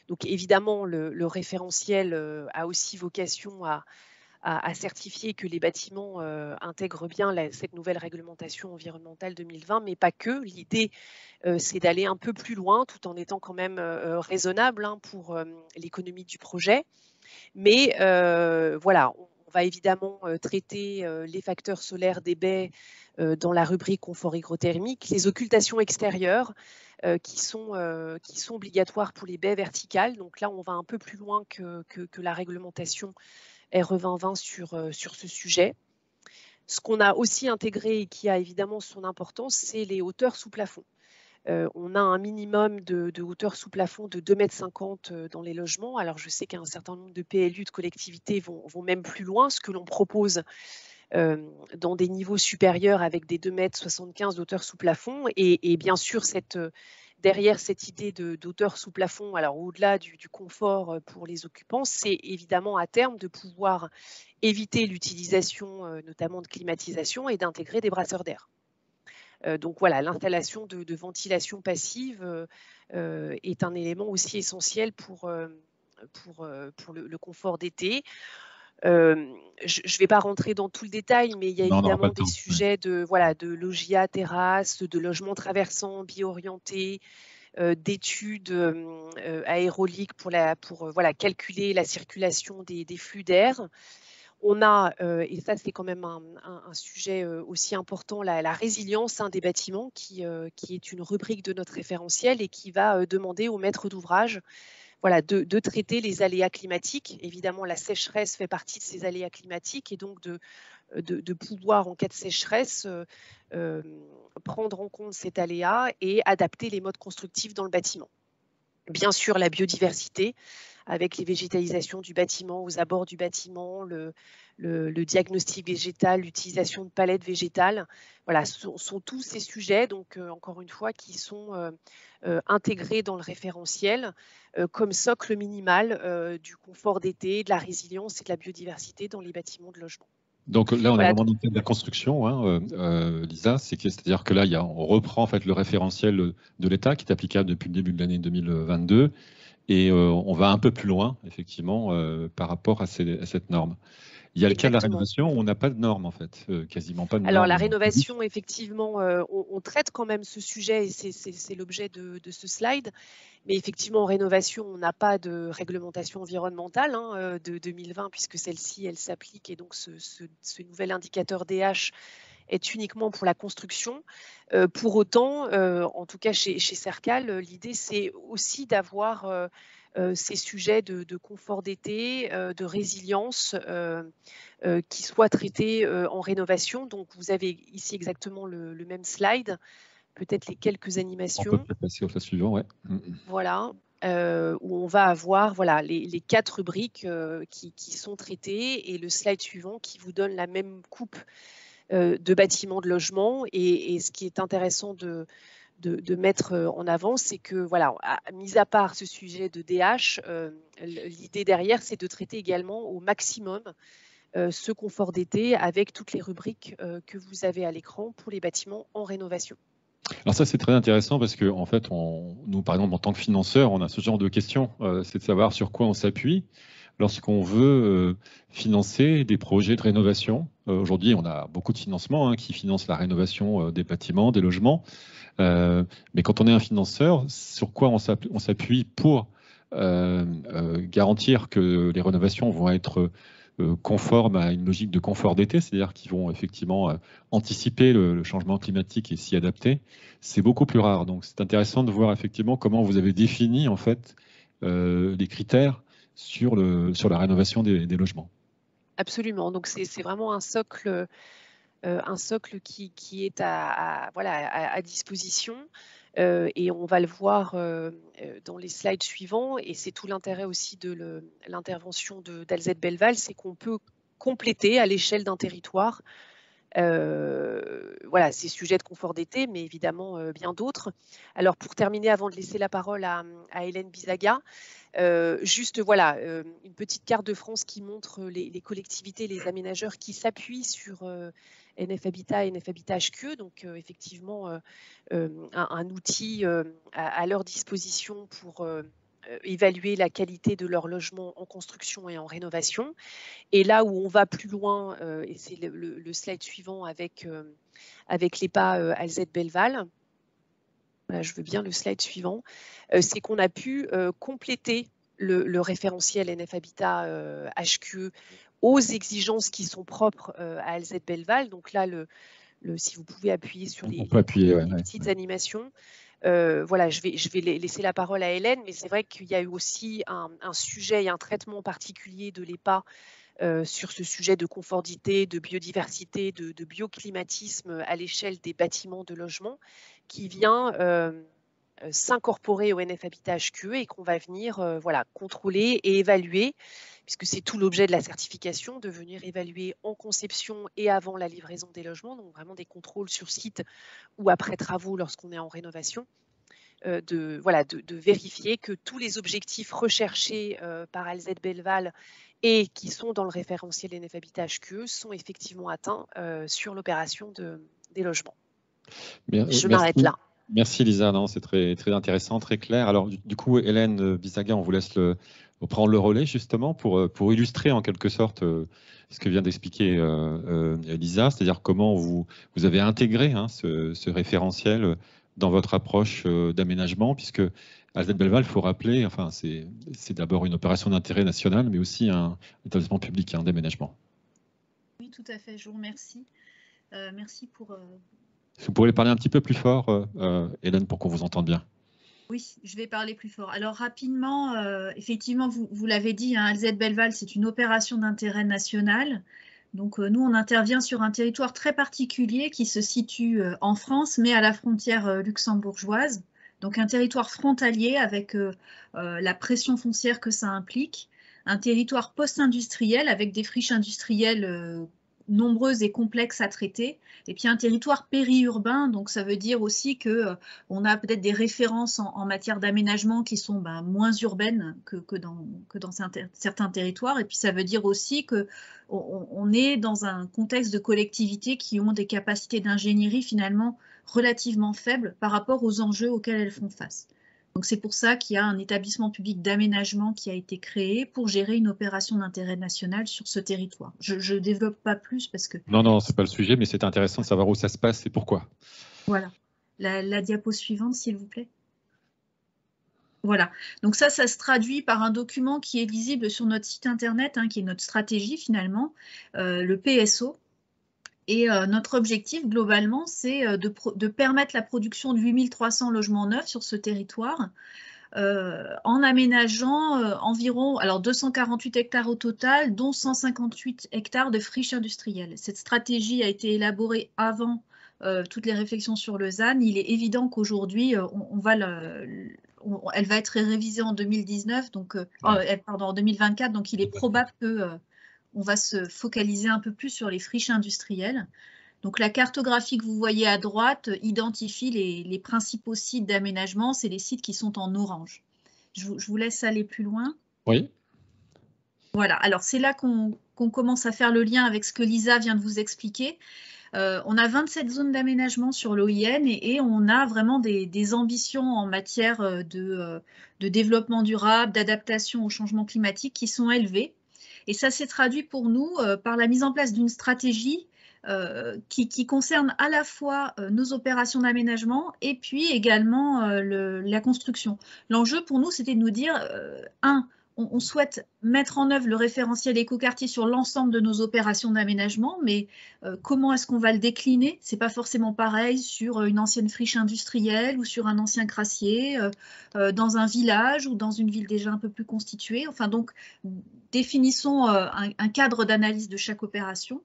Donc évidemment, le référentiel a aussi vocation à certifier que les bâtiments intègrent bien cette nouvelle réglementation environnementale 2020, mais pas que. L'idée, c'est d'aller un peu plus loin tout en étant quand même raisonnable pour l'économie du projet. Mais voilà, on va évidemment traiter les facteurs solaires des baies dans la rubrique confort hygrothermique, les occultations extérieures qui sont obligatoires pour les baies verticales. Donc là, on va un peu plus loin que la réglementation RE 2020 sur ce sujet. Ce qu'on a aussi intégré et qui a évidemment son importance, c'est les hauteurs sous plafond. On a un minimum de hauteur sous plafond de 2,50 m dans les logements. Alors je sais qu'un certain nombre de PLU de collectivités vont même plus loin. Ce que l'on propose dans des niveaux supérieurs avec des 2,75 m d'hauteur sous plafond. Et bien sûr, derrière cette idée d'hauteur sous plafond, alors au-delà du confort pour les occupants, c'est évidemment à terme de pouvoir éviter l'utilisation notamment de climatisation et d'intégrer des brasseurs d'air. Donc voilà, l'installation de ventilation passive est un élément aussi essentiel pour le confort d'été. Je ne vais pas rentrer dans tout le détail, mais il y a évidemment des sujets de loggia, terrasse, de logements traversants, bio-orientés, d'études aéroliques pour calculer la circulation des flux d'air. On a, et ça c'est quand même un sujet aussi important, la résilience des bâtiments qui est une rubrique de notre référentiel et qui va demander aux maîtres d'ouvrage de traiter les aléas climatiques. Évidemment, la sécheresse fait partie de ces aléas climatiques et donc de pouvoir, en cas de sécheresse, prendre en compte cet aléa et adapter les modes constructifs dans le bâtiment. Bien sûr, la biodiversité, avec les végétalisations du bâtiment, aux abords du bâtiment, le diagnostic végétal, l'utilisation de palettes végétales. Voilà, sont tous ces sujets, donc encore une fois, qui sont intégrés dans le référentiel comme socle minimal du confort d'été, de la résilience et de la biodiversité dans les bâtiments de logement. Donc là, on est vraiment dans le cadre de la construction, Lisa, c'est-à-dire que là, on reprend en fait le référentiel de l'État qui est applicable depuis le début de l'année 2022 et on va un peu plus loin, effectivement, par rapport à cette norme. Il y a le cas de la rénovation où on n'a pas de norme, en fait, quasiment pas de norme. Alors, la rénovation, effectivement, on traite quand même ce sujet et c'est l'objet de ce slide. Mais effectivement, en rénovation, on n'a pas de réglementation environnementale de 2020 puisque celle-ci, elle s'applique et donc ce nouvel indicateur DH est uniquement pour la construction. Pour autant, en tout cas chez Sercal, l'idée c'est aussi d'avoir ces sujets de confort d'été, de résilience qui soient traités en rénovation. Donc vous avez ici exactement le même slide, peut-être les quelques animations. On peut passer au slide suivant, ouais. Voilà. Où on va avoir les 4 rubriques qui sont traitées et le slide suivant qui vous donne la même coupe de bâtiments de logement. Et ce qui est intéressant de mettre en avant, c'est que, mis à part ce sujet de DH, l'idée derrière, c'est de traiter également au maximum ce confort d'été avec toutes les rubriques que vous avez à l'écran pour les bâtiments en rénovation. Alors ça, c'est très intéressant parce que, en fait, nous, par exemple, en tant que financeur, on a ce genre de questions. C'est de savoir sur quoi on s'appuie lorsqu'on veut financer des projets de rénovation. Aujourd'hui, on a beaucoup de financements qui financent la rénovation des bâtiments, des logements. Mais quand on est un financeur, sur quoi on s'appuie pour garantir que les rénovations vont être conformes à une logique de confort d'été, c'est-à-dire qu'ils vont effectivement anticiper le changement climatique et s'y adapter, c'est beaucoup plus rare. Donc c'est intéressant de voir effectivement comment vous avez défini en fait les critères sur la rénovation des logements. Absolument. Donc c'est vraiment un socle qui est à disposition. Et on va le voir dans les slides suivants, et c'est tout l'intérêt aussi de l'intervention d'Alzette Belval, c'est qu'on peut compléter à l'échelle d'un territoire ces sujets de confort d'été, mais évidemment bien d'autres. Alors pour terminer, avant de laisser la parole à Hélène Bizaga, juste une petite carte de France qui montre les collectivités, les aménageurs qui s'appuient sur NF Habitat et NF Habitat HQE, donc effectivement un outil à leur disposition pour évaluer la qualité de leur logement en construction et en rénovation. Et là où on va plus loin, et c'est le slide suivant avec l'EPA Alzette Belval, voilà, je veux bien le slide suivant, c'est qu'on a pu compléter le référentiel NF Habitat HQE aux exigences qui sont propres à Alzette Belval. Donc là, si vous pouvez appuyer sur les petites animations. Voilà, je vais laisser la parole à Hélène, mais c'est vrai qu'il y a eu aussi un sujet et un traitement particulier de l'EPA sur ce sujet de conformité, de biodiversité, de bioclimatisme à l'échelle des bâtiments de logement qui vient s'incorporer au NF Habitat HQE et qu'on va venir voilà, contrôler et évaluer, puisque c'est tout l'objet de la certification, de venir évaluer en conception et avant la livraison des logements, donc vraiment des contrôles sur site ou après travaux lorsqu'on est en rénovation, de vérifier que tous les objectifs recherchés par Alzette Belval et qui sont dans le référentiel NF Habitat HQE sont effectivement atteints sur l'opération des logements. Je m'arrête là. Merci Lisa, c'est très, très intéressant, très clair. Alors du coup, Hélène Bisaga, on vous laisse prendre le relais justement pour illustrer en quelque sorte ce que vient d'expliquer Lisa, c'est-à-dire comment vous avez intégré ce référentiel dans votre approche d'aménagement, puisque Alzette Belval, il faut rappeler, enfin, c'est d'abord une opération d'intérêt national, mais aussi un établissement public d'aménagement. Oui, tout à fait, je vous remercie. Merci pour... Vous pourriez parler un petit peu plus fort, Hélène, pour qu'on vous entende bien. Oui, je vais parler plus fort. Alors rapidement, effectivement, vous l'avez dit, Alzette Belval, c'est une opération d'intérêt national. Donc nous, on intervient sur un territoire très particulier qui se situe en France, mais à la frontière luxembourgeoise. Donc un territoire frontalier avec la pression foncière que ça implique. Un territoire post-industriel avec des friches industrielles nombreuses et complexes à traiter, et puis un territoire périurbain, donc ça veut dire aussi que on a peut-être des références en matière d'aménagement qui sont moins urbaines que dans certains territoires, et puis ça veut dire aussi que on est dans un contexte de collectivités qui ont des capacités d'ingénierie finalement relativement faibles par rapport aux enjeux auxquels elles font face. Donc c'est pour ça qu'il y a un établissement public d'aménagement qui a été créé pour gérer une opération d'intérêt national sur ce territoire. Je ne développe pas plus parce que... Non, c'est pas le sujet, mais c'est intéressant de savoir où ça se passe et pourquoi. Voilà. La diapo suivante, s'il vous plaît. Voilà. Donc ça se traduit par un document qui est lisible sur notre site internet, qui est notre stratégie finalement, le PSO. Et notre objectif, globalement, c'est de permettre la production de 8300 logements neufs sur ce territoire en aménageant environ 248 hectares au total, dont 158 hectares de friches industrielles. Cette stratégie a été élaborée avant toutes les réflexions sur le ZAN. Il est évident qu'aujourd'hui, elle va être révisée en 2019, donc, en 2024, donc il est probable que... on va se focaliser un peu plus sur les friches industrielles. Donc la cartographie que vous voyez à droite identifie les principaux sites d'aménagement, c'est les sites qui sont en orange. Je vous laisse aller plus loin. Oui. Voilà, alors c'est là qu'on commence à faire le lien avec ce que Lisa vient de vous expliquer. On a 27 zones d'aménagement sur l'OIN et on a vraiment des ambitions en matière de développement durable, d'adaptation au changement climatique qui sont élevées. Et ça s'est traduit pour nous par la mise en place d'une stratégie qui concerne à la fois nos opérations d'aménagement et puis également la construction. L'enjeu pour nous, c'était de nous dire, on souhaite mettre en œuvre le référentiel écoquartier sur l'ensemble de nos opérations d'aménagement, mais comment est-ce qu'on va le décliner? C'est pas forcément pareil sur une ancienne friche industrielle ou sur un ancien crassier, dans un village ou dans une ville déjà un peu plus constituée. Enfin donc, définissons un cadre d'analyse de chaque opération.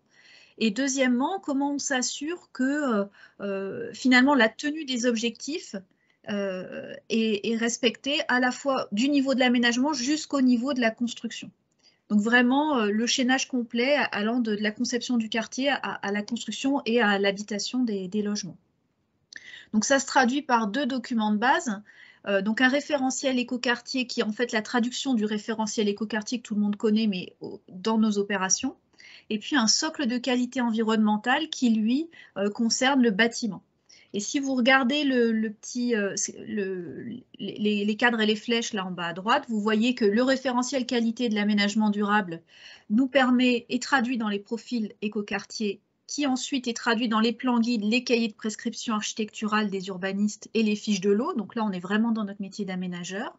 Et deuxièmement, comment on s'assure que finalement la tenue des objectifs est respectée à la fois du niveau de l'aménagement jusqu'au niveau de la construction. Donc vraiment le chaînage complet allant de la conception du quartier à la construction et à l'habitation des logements. Donc ça se traduit par deux documents de base. Donc un référentiel écoquartier qui est en fait la traduction du référentiel écoquartier que tout le monde connaît mais dans nos opérations. et puis un socle de qualité environnementale qui, lui, concerne le bâtiment. Et si vous regardez les cadres et les flèches là en bas à droite, vous voyez que le référentiel qualité de l'aménagement durable nous permet, est traduit dans les profils écoquartiers, qui ensuite est traduit dans les plans guides, les cahiers de prescription architecturale des urbanistes et les fiches de l'eau. Donc là, on est vraiment dans notre métier d'aménageur.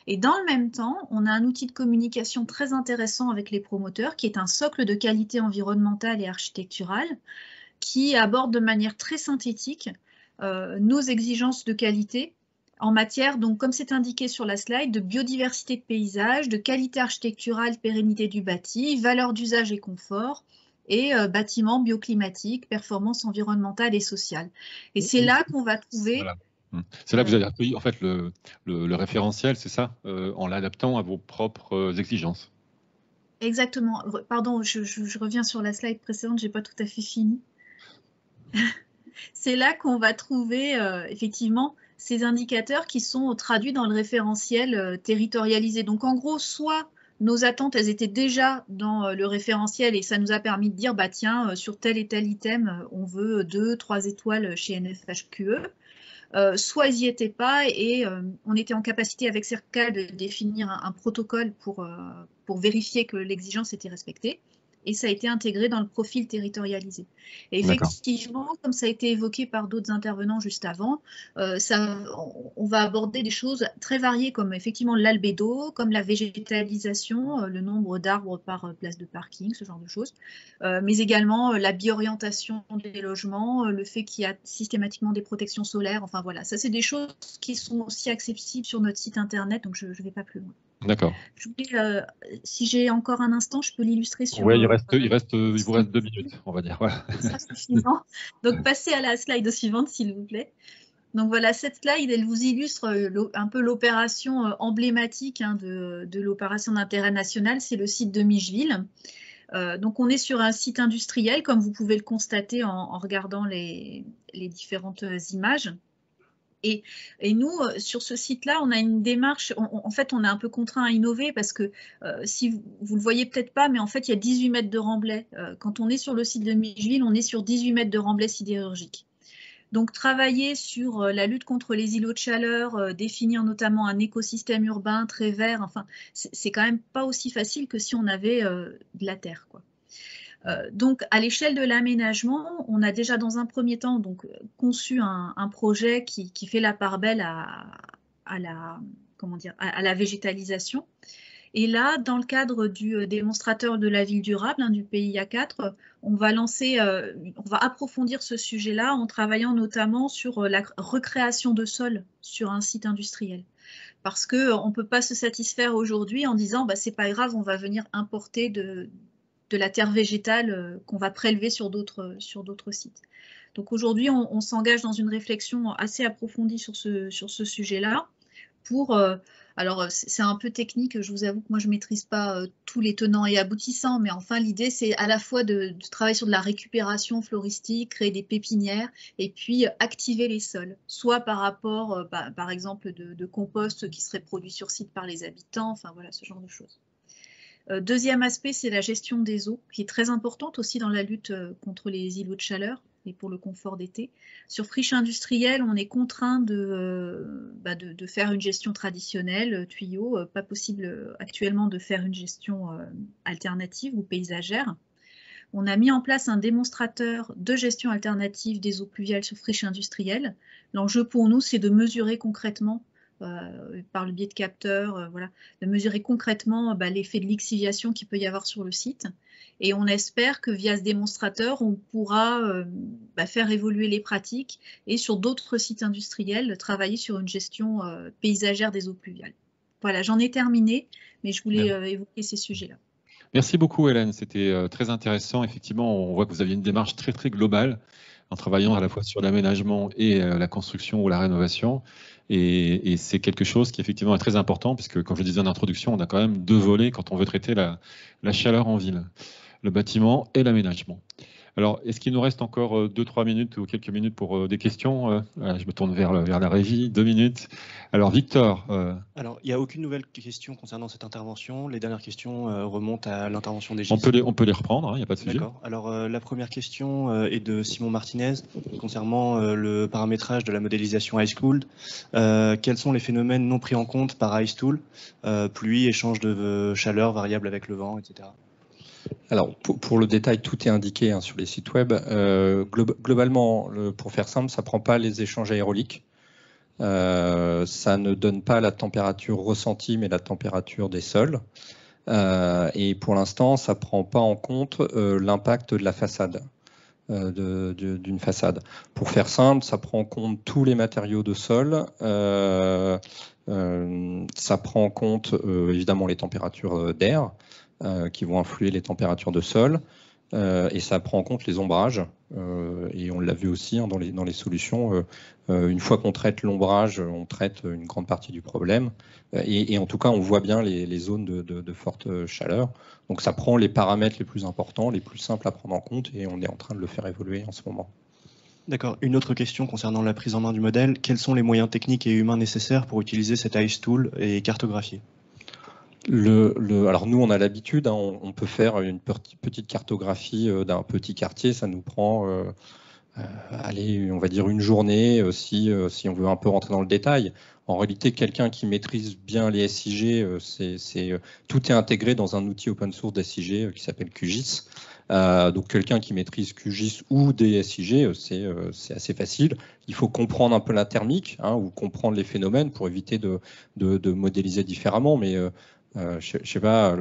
Et dans le même temps, on a un outil de communication très intéressant avec les promoteurs, qui est un socle de qualité environnementale et architecturale, qui aborde de manière très synthétique nos exigences de qualité en matière, donc comme c'est indiqué sur la slide, de biodiversité de paysage, de qualité architecturale, pérennité du bâti, valeur d'usage et confort, et bâtiments bioclimatiques, performance environnementale et sociale. Et c'est là qu'on va trouver... Voilà. C'est là que vous avez accueilli en fait le référentiel, c'est ça, en l'adaptant à vos propres exigences. Exactement. Pardon, je reviens sur la slide précédente, je n'ai pas tout à fait fini. C'est là qu'on va trouver effectivement ces indicateurs qui sont traduits dans le référentiel territorialisé. Donc en gros, soit nos attentes, elles étaient déjà dans le référentiel et ça nous a permis de dire, bah tiens, sur tel et tel item, on veut 2-3 étoiles chez NFHQE. Soit ils n'y étaient pas et on était en capacité avec CERCAL de définir un protocole pour vérifier que l'exigence était respectée. Et ça a été intégré dans le profil territorialisé. Et effectivement, comme ça a été évoqué par d'autres intervenants juste avant, on va aborder des choses très variées comme effectivement l'albédo, comme la végétalisation, le nombre d'arbres par place de parking, ce genre de choses, mais également la biorientation des logements, le fait qu'il y a systématiquement des protections solaires, enfin voilà, ça c'est des choses qui sont aussi accessibles sur notre site internet, donc je ne vais pas plus loin. D'accord. Si j'ai encore un instant, je peux l'illustrer sur... Oui, il vous reste 2 minutes, on va dire. Voilà. Ça, c'est suffisant. Donc, passez à la slide suivante, s'il vous plaît. Donc, voilà, cette slide, elle vous illustre un peu l'opération emblématique de l'opération d'intérêt national. C'est le site de Micheville. Donc, on est sur un site industriel, comme vous pouvez le constater en regardant les différentes images. Et nous, sur ce site-là, on a une démarche, en fait, on est un peu contraint à innover parce que si vous ne le voyez peut-être pas, mais en fait, il y a 18 mètres de remblai. Quand on est sur le site de Micheville, on est sur 18 mètres de remblai sidérurgique. Donc, travailler sur la lutte contre les îlots de chaleur, définir notamment un écosystème urbain très vert, enfin, c'est quand même pas aussi facile que si on avait de la terre, quoi. Donc, à l'échelle de l'aménagement, on a déjà dans un premier temps donc, conçu un projet qui fait la part belle à la végétalisation. Et là, dans le cadre du démonstrateur de la ville durable, du PIA4, on va approfondir ce sujet-là en travaillant notamment sur la recréation de sol sur un site industriel. Parce qu'on ne peut pas se satisfaire aujourd'hui en disant bah, c'est pas grave, on va venir importer de la terre végétale qu'on va prélever sur d'autres sites. Donc aujourd'hui, on s'engage dans une réflexion assez approfondie sur ce sujet-là. Alors c'est un peu technique, je vous avoue que moi je ne maîtrise pas tous les tenants et aboutissants, mais enfin l'idée c'est à la fois de travailler sur de la récupération floristique, créer des pépinières et puis activer les sols, soit par rapport par exemple de compost qui serait produit sur site par les habitants, enfin voilà ce genre de choses. Deuxième aspect, c'est la gestion des eaux, qui est très importante aussi dans la lutte contre les îlots de chaleur et pour le confort d'été. Sur friche industrielle, on est contraint de faire une gestion traditionnelle, tuyau, pas possible actuellement de faire une gestion alternative ou paysagère. On a mis en place un démonstrateur de gestion alternative des eaux pluviales sur friche industrielle. L'enjeu pour nous, c'est de mesurer concrètement par le biais de capteurs, de mesurer concrètement l'effet de lixiviation qu'il peut y avoir sur le site. Et on espère que via ce démonstrateur, on pourra faire évoluer les pratiques et sur d'autres sites industriels, travailler sur une gestion paysagère des eaux pluviales. Voilà, j'en ai terminé, mais je voulais évoquer ces sujets-là. Merci beaucoup Hélène, c'était très intéressant. Effectivement, on voit que vous aviez une démarche très très globale en travaillant à la fois sur l'aménagement et la construction ou la rénovation. Et c'est quelque chose qui effectivement est très important puisque, comme je le disais en introduction, on a quand même 2 volets quand on veut traiter la chaleur en ville, le bâtiment et l'aménagement. Alors, est-ce qu'il nous reste encore 2-3 minutes ou quelques minutes pour des questions? Je me tourne vers la régie, 2 minutes. Alors, Victor. Alors, il n'y a aucune nouvelle question concernant cette intervention. Les dernières questions remontent à l'intervention des GIS. On peut les reprendre, il n'y a pas de sujet. D'accord. Alors, la première question est de Simon Martinez concernant le paramétrage de la modélisation iSchool. Quels sont les phénomènes non pris en compte par iStool? Pluie, échange de chaleur variable avec le vent, etc. Alors, pour le détail, tout est indiqué sur les sites web. Globalement, pour faire simple, ça ne prend pas les échanges aéroliques. Ça ne donne pas la température ressentie, mais la température des sols. Et pour l'instant, ça ne prend pas en compte l'impact de la façade, d'une façade. Pour faire simple, ça prend en compte tous les matériaux de sol. Ça prend en compte évidemment les températures d'air, qui vont influer les températures de sol, et ça prend en compte les ombrages, et on l'a vu aussi dans les solutions. Une fois qu'on traite l'ombrage, on traite une grande partie du problème, et en tout cas on voit bien les zones de forte chaleur. Donc ça prend les paramètres les plus importants, les plus simples à prendre en compte, et on est en train de le faire évoluer en ce moment. D'accord. Une autre question concernant la prise en main du modèle. Quels sont les moyens techniques et humains nécessaires pour utiliser cet iStool et cartographier? Alors nous, on a l'habitude, on peut faire une petite cartographie d'un petit quartier, ça nous prend, allez, on va dire une journée, si on veut un peu rentrer dans le détail. En réalité, quelqu'un qui maîtrise bien les SIG, tout est intégré dans un outil open source d'SIG qui s'appelle QGIS. Donc quelqu'un qui maîtrise QGIS ou des SIG, c'est assez facile. Il faut comprendre un peu la thermique, ou comprendre les phénomènes pour éviter de modéliser différemment, mais je sais pas,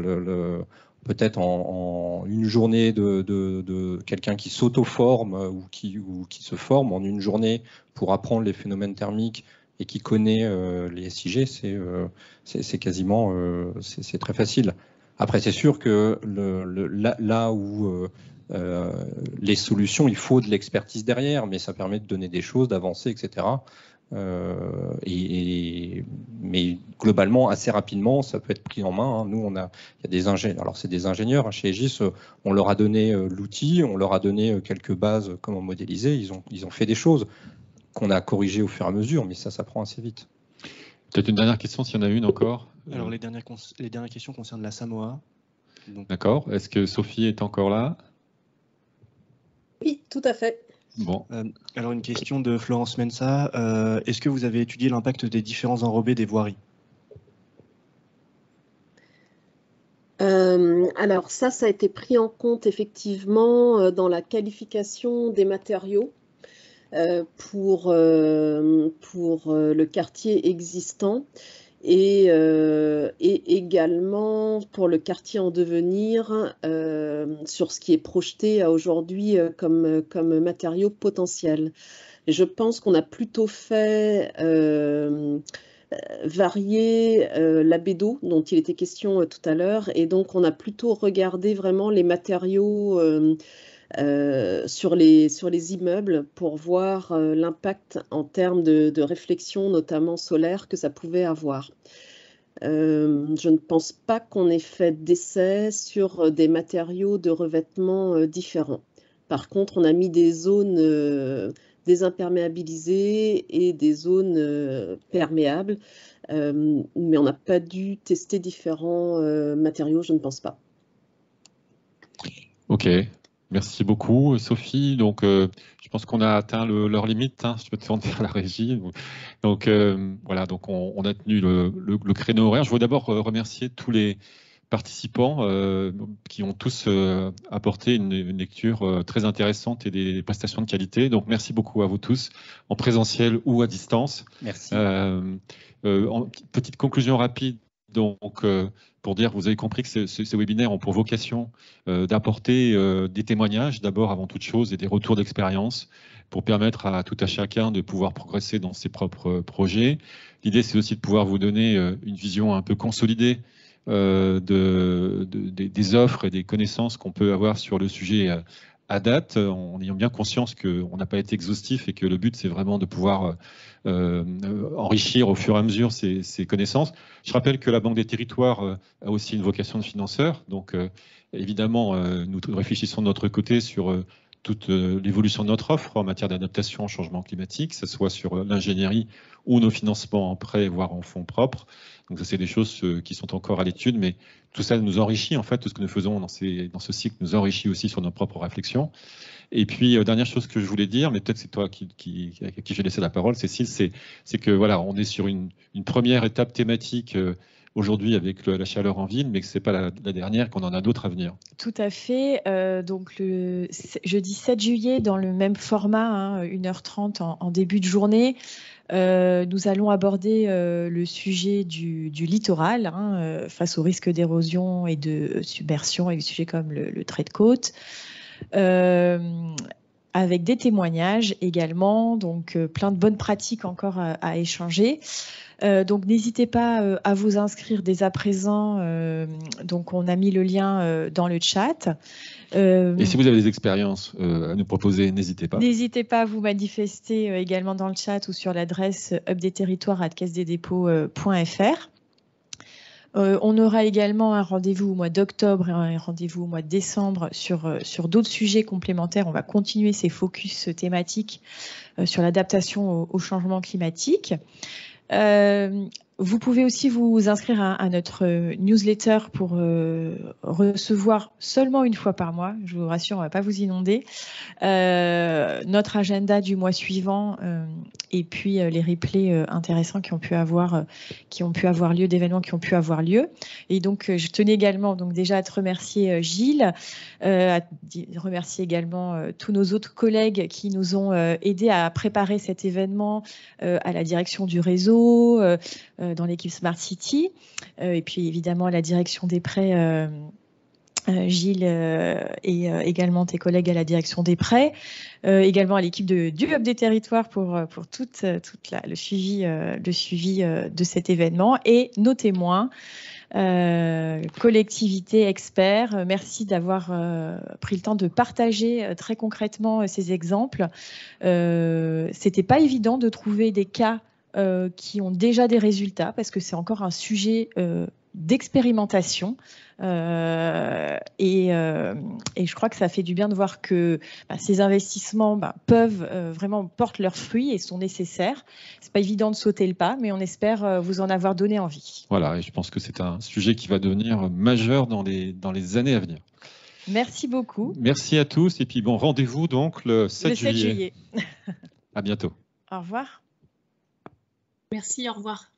peut-être en une journée de quelqu'un qui s'auto-forme ou qui se forme en une journée pour apprendre les phénomènes thermiques et qui connaît les SIG, c'est quasiment c'est très facile. Après, c'est sûr que là où les solutions, il faut de l'expertise derrière, mais ça permet de donner des choses, d'avancer, etc. Mais globalement, assez rapidement, ça peut être pris en main. Nous, il y a des ingénieurs. Alors, c'est des ingénieurs chez Aegis. On leur a donné l'outil, on leur a donné quelques bases, comment modéliser. Ils ont fait des choses qu'on a corrigées au fur et à mesure, mais ça prend assez vite. Peut-être une dernière question, s'il y en a une encore. Alors, les dernières questions concernent la Samoa. D'accord. Est-ce que Sophie est encore là? Oui, tout à fait. Bon. Alors, une question de Florence Mensa. Est-ce que vous avez étudié l'impact des différents enrobés des voiries? Alors ça a été pris en compte effectivement dans la qualification des matériaux pour le quartier existant et également pour le quartier en devenir sur ce qui est projeté à aujourd'hui comme matériaux potentiels. Et je pense qu'on a plutôt fait varier l'albédo dont il était question tout à l'heure, et donc on a plutôt regardé vraiment les matériaux sur les immeubles pour voir l'impact en termes de réflexion, notamment solaire, que ça pouvait avoir. Je ne pense pas qu'on ait fait d'essais sur des matériaux de revêtement différents. Par contre, on a mis des zones désimperméabilisées et des zones perméables, mais on n'a pas dû tester différents matériaux, je ne pense pas. Ok. Merci beaucoup, Sophie. Donc, je pense qu'on a atteint leur limite. Je me tourne vers la régie. Donc, voilà. Donc, on a tenu le créneau horaire. Je veux d'abord remercier tous les participants qui ont tous apporté une lecture très intéressante et des prestations de qualité. Donc, merci beaucoup à vous tous, en présentiel ou à distance. Merci. Petite conclusion rapide. Donc, pour dire, vous avez compris que ces webinaires ont pour vocation d'apporter des témoignages, d'abord avant toute chose, et des retours d'expérience pour permettre à tout à chacun de pouvoir progresser dans ses propres projets. L'idée, c'est aussi de pouvoir vous donner une vision un peu consolidée des offres et des connaissances qu'on peut avoir sur le sujet à date, en ayant bien conscience qu'on n'a pas été exhaustif et que le but, c'est vraiment de pouvoir enrichir au fur et à mesure ces connaissances. Je rappelle que la Banque des Territoires a aussi une vocation de financeur. Donc, évidemment, nous réfléchissons de notre côté sur toute l'évolution de notre offre en matière d'adaptation au changement climatique, que ce soit sur l'ingénierie ou nos financements en prêt, voire en fonds propres. Donc ça, c'est des choses qui sont encore à l'étude, mais tout ça nous enrichit, en fait, tout ce que nous faisons dans ce cycle nous enrichit aussi sur nos propres réflexions. Et puis, dernière chose que je voulais dire, mais peut-être c'est toi à qui je vais laisser la parole, Cécile, c'est que voilà, on est sur une première étape thématique aujourd'hui avec la chaleur en ville, mais que ce n'est pas la dernière, qu'on en a d'autres à venir. Tout à fait. Donc le jeudi 7 juillet, dans le même format, 1h30 en début de journée, nous allons aborder le sujet du littoral face au risque d'érosion et de submersion, avec des sujets comme le trait de côte. Avec des témoignages également, donc plein de bonnes pratiques encore à échanger. Donc n'hésitez pas à vous inscrire dès à présent. Donc on a mis le lien dans le chat. Et si vous avez des expériences à nous proposer, n'hésitez pas. N'hésitez pas à vous manifester également dans le chat ou sur l'adresse hubdesterritoires@caisse-des-dépôts.fr. On aura également un rendez-vous au mois d'octobre et un rendez-vous au mois de décembre sur d'autres sujets complémentaires. On va continuer ces focus thématiques sur l'adaptation au changement climatique. Vous pouvez aussi vous inscrire à notre newsletter pour recevoir seulement une fois par mois, je vous rassure, on ne va pas vous inonder, notre agenda du mois suivant et puis les replays intéressants qui ont pu avoir lieu, d'événements qui ont pu avoir lieu. Et donc, je tenais également donc déjà à te remercier Gilles, à remercier également tous nos autres collègues qui nous ont aidés à préparer cet événement, à la direction du réseau, dans l'équipe Smart City, et puis évidemment à la direction des prêts, Gilles, et également tes collègues à la direction des prêts, également à l'équipe du Hub des Territoires pour tout le suivi de cet événement, et nos témoins, collectivités, experts. Merci d'avoir pris le temps de partager très concrètement ces exemples. C'était pas évident de trouver des cas qui ont déjà des résultats, parce que c'est encore un sujet d'expérimentation, et je crois que ça fait du bien de voir que ces investissements vraiment portent leurs fruits et sont nécessaires. C'est pas évident de sauter le pas, mais on espère vous en avoir donné envie. Voilà, et je pense que c'est un sujet qui va devenir majeur dans les années à venir. Merci beaucoup. Merci à tous, et puis bon, rendez-vous donc le 7 juillet. Le 7 juillet. À bientôt. Au revoir. Merci, au revoir.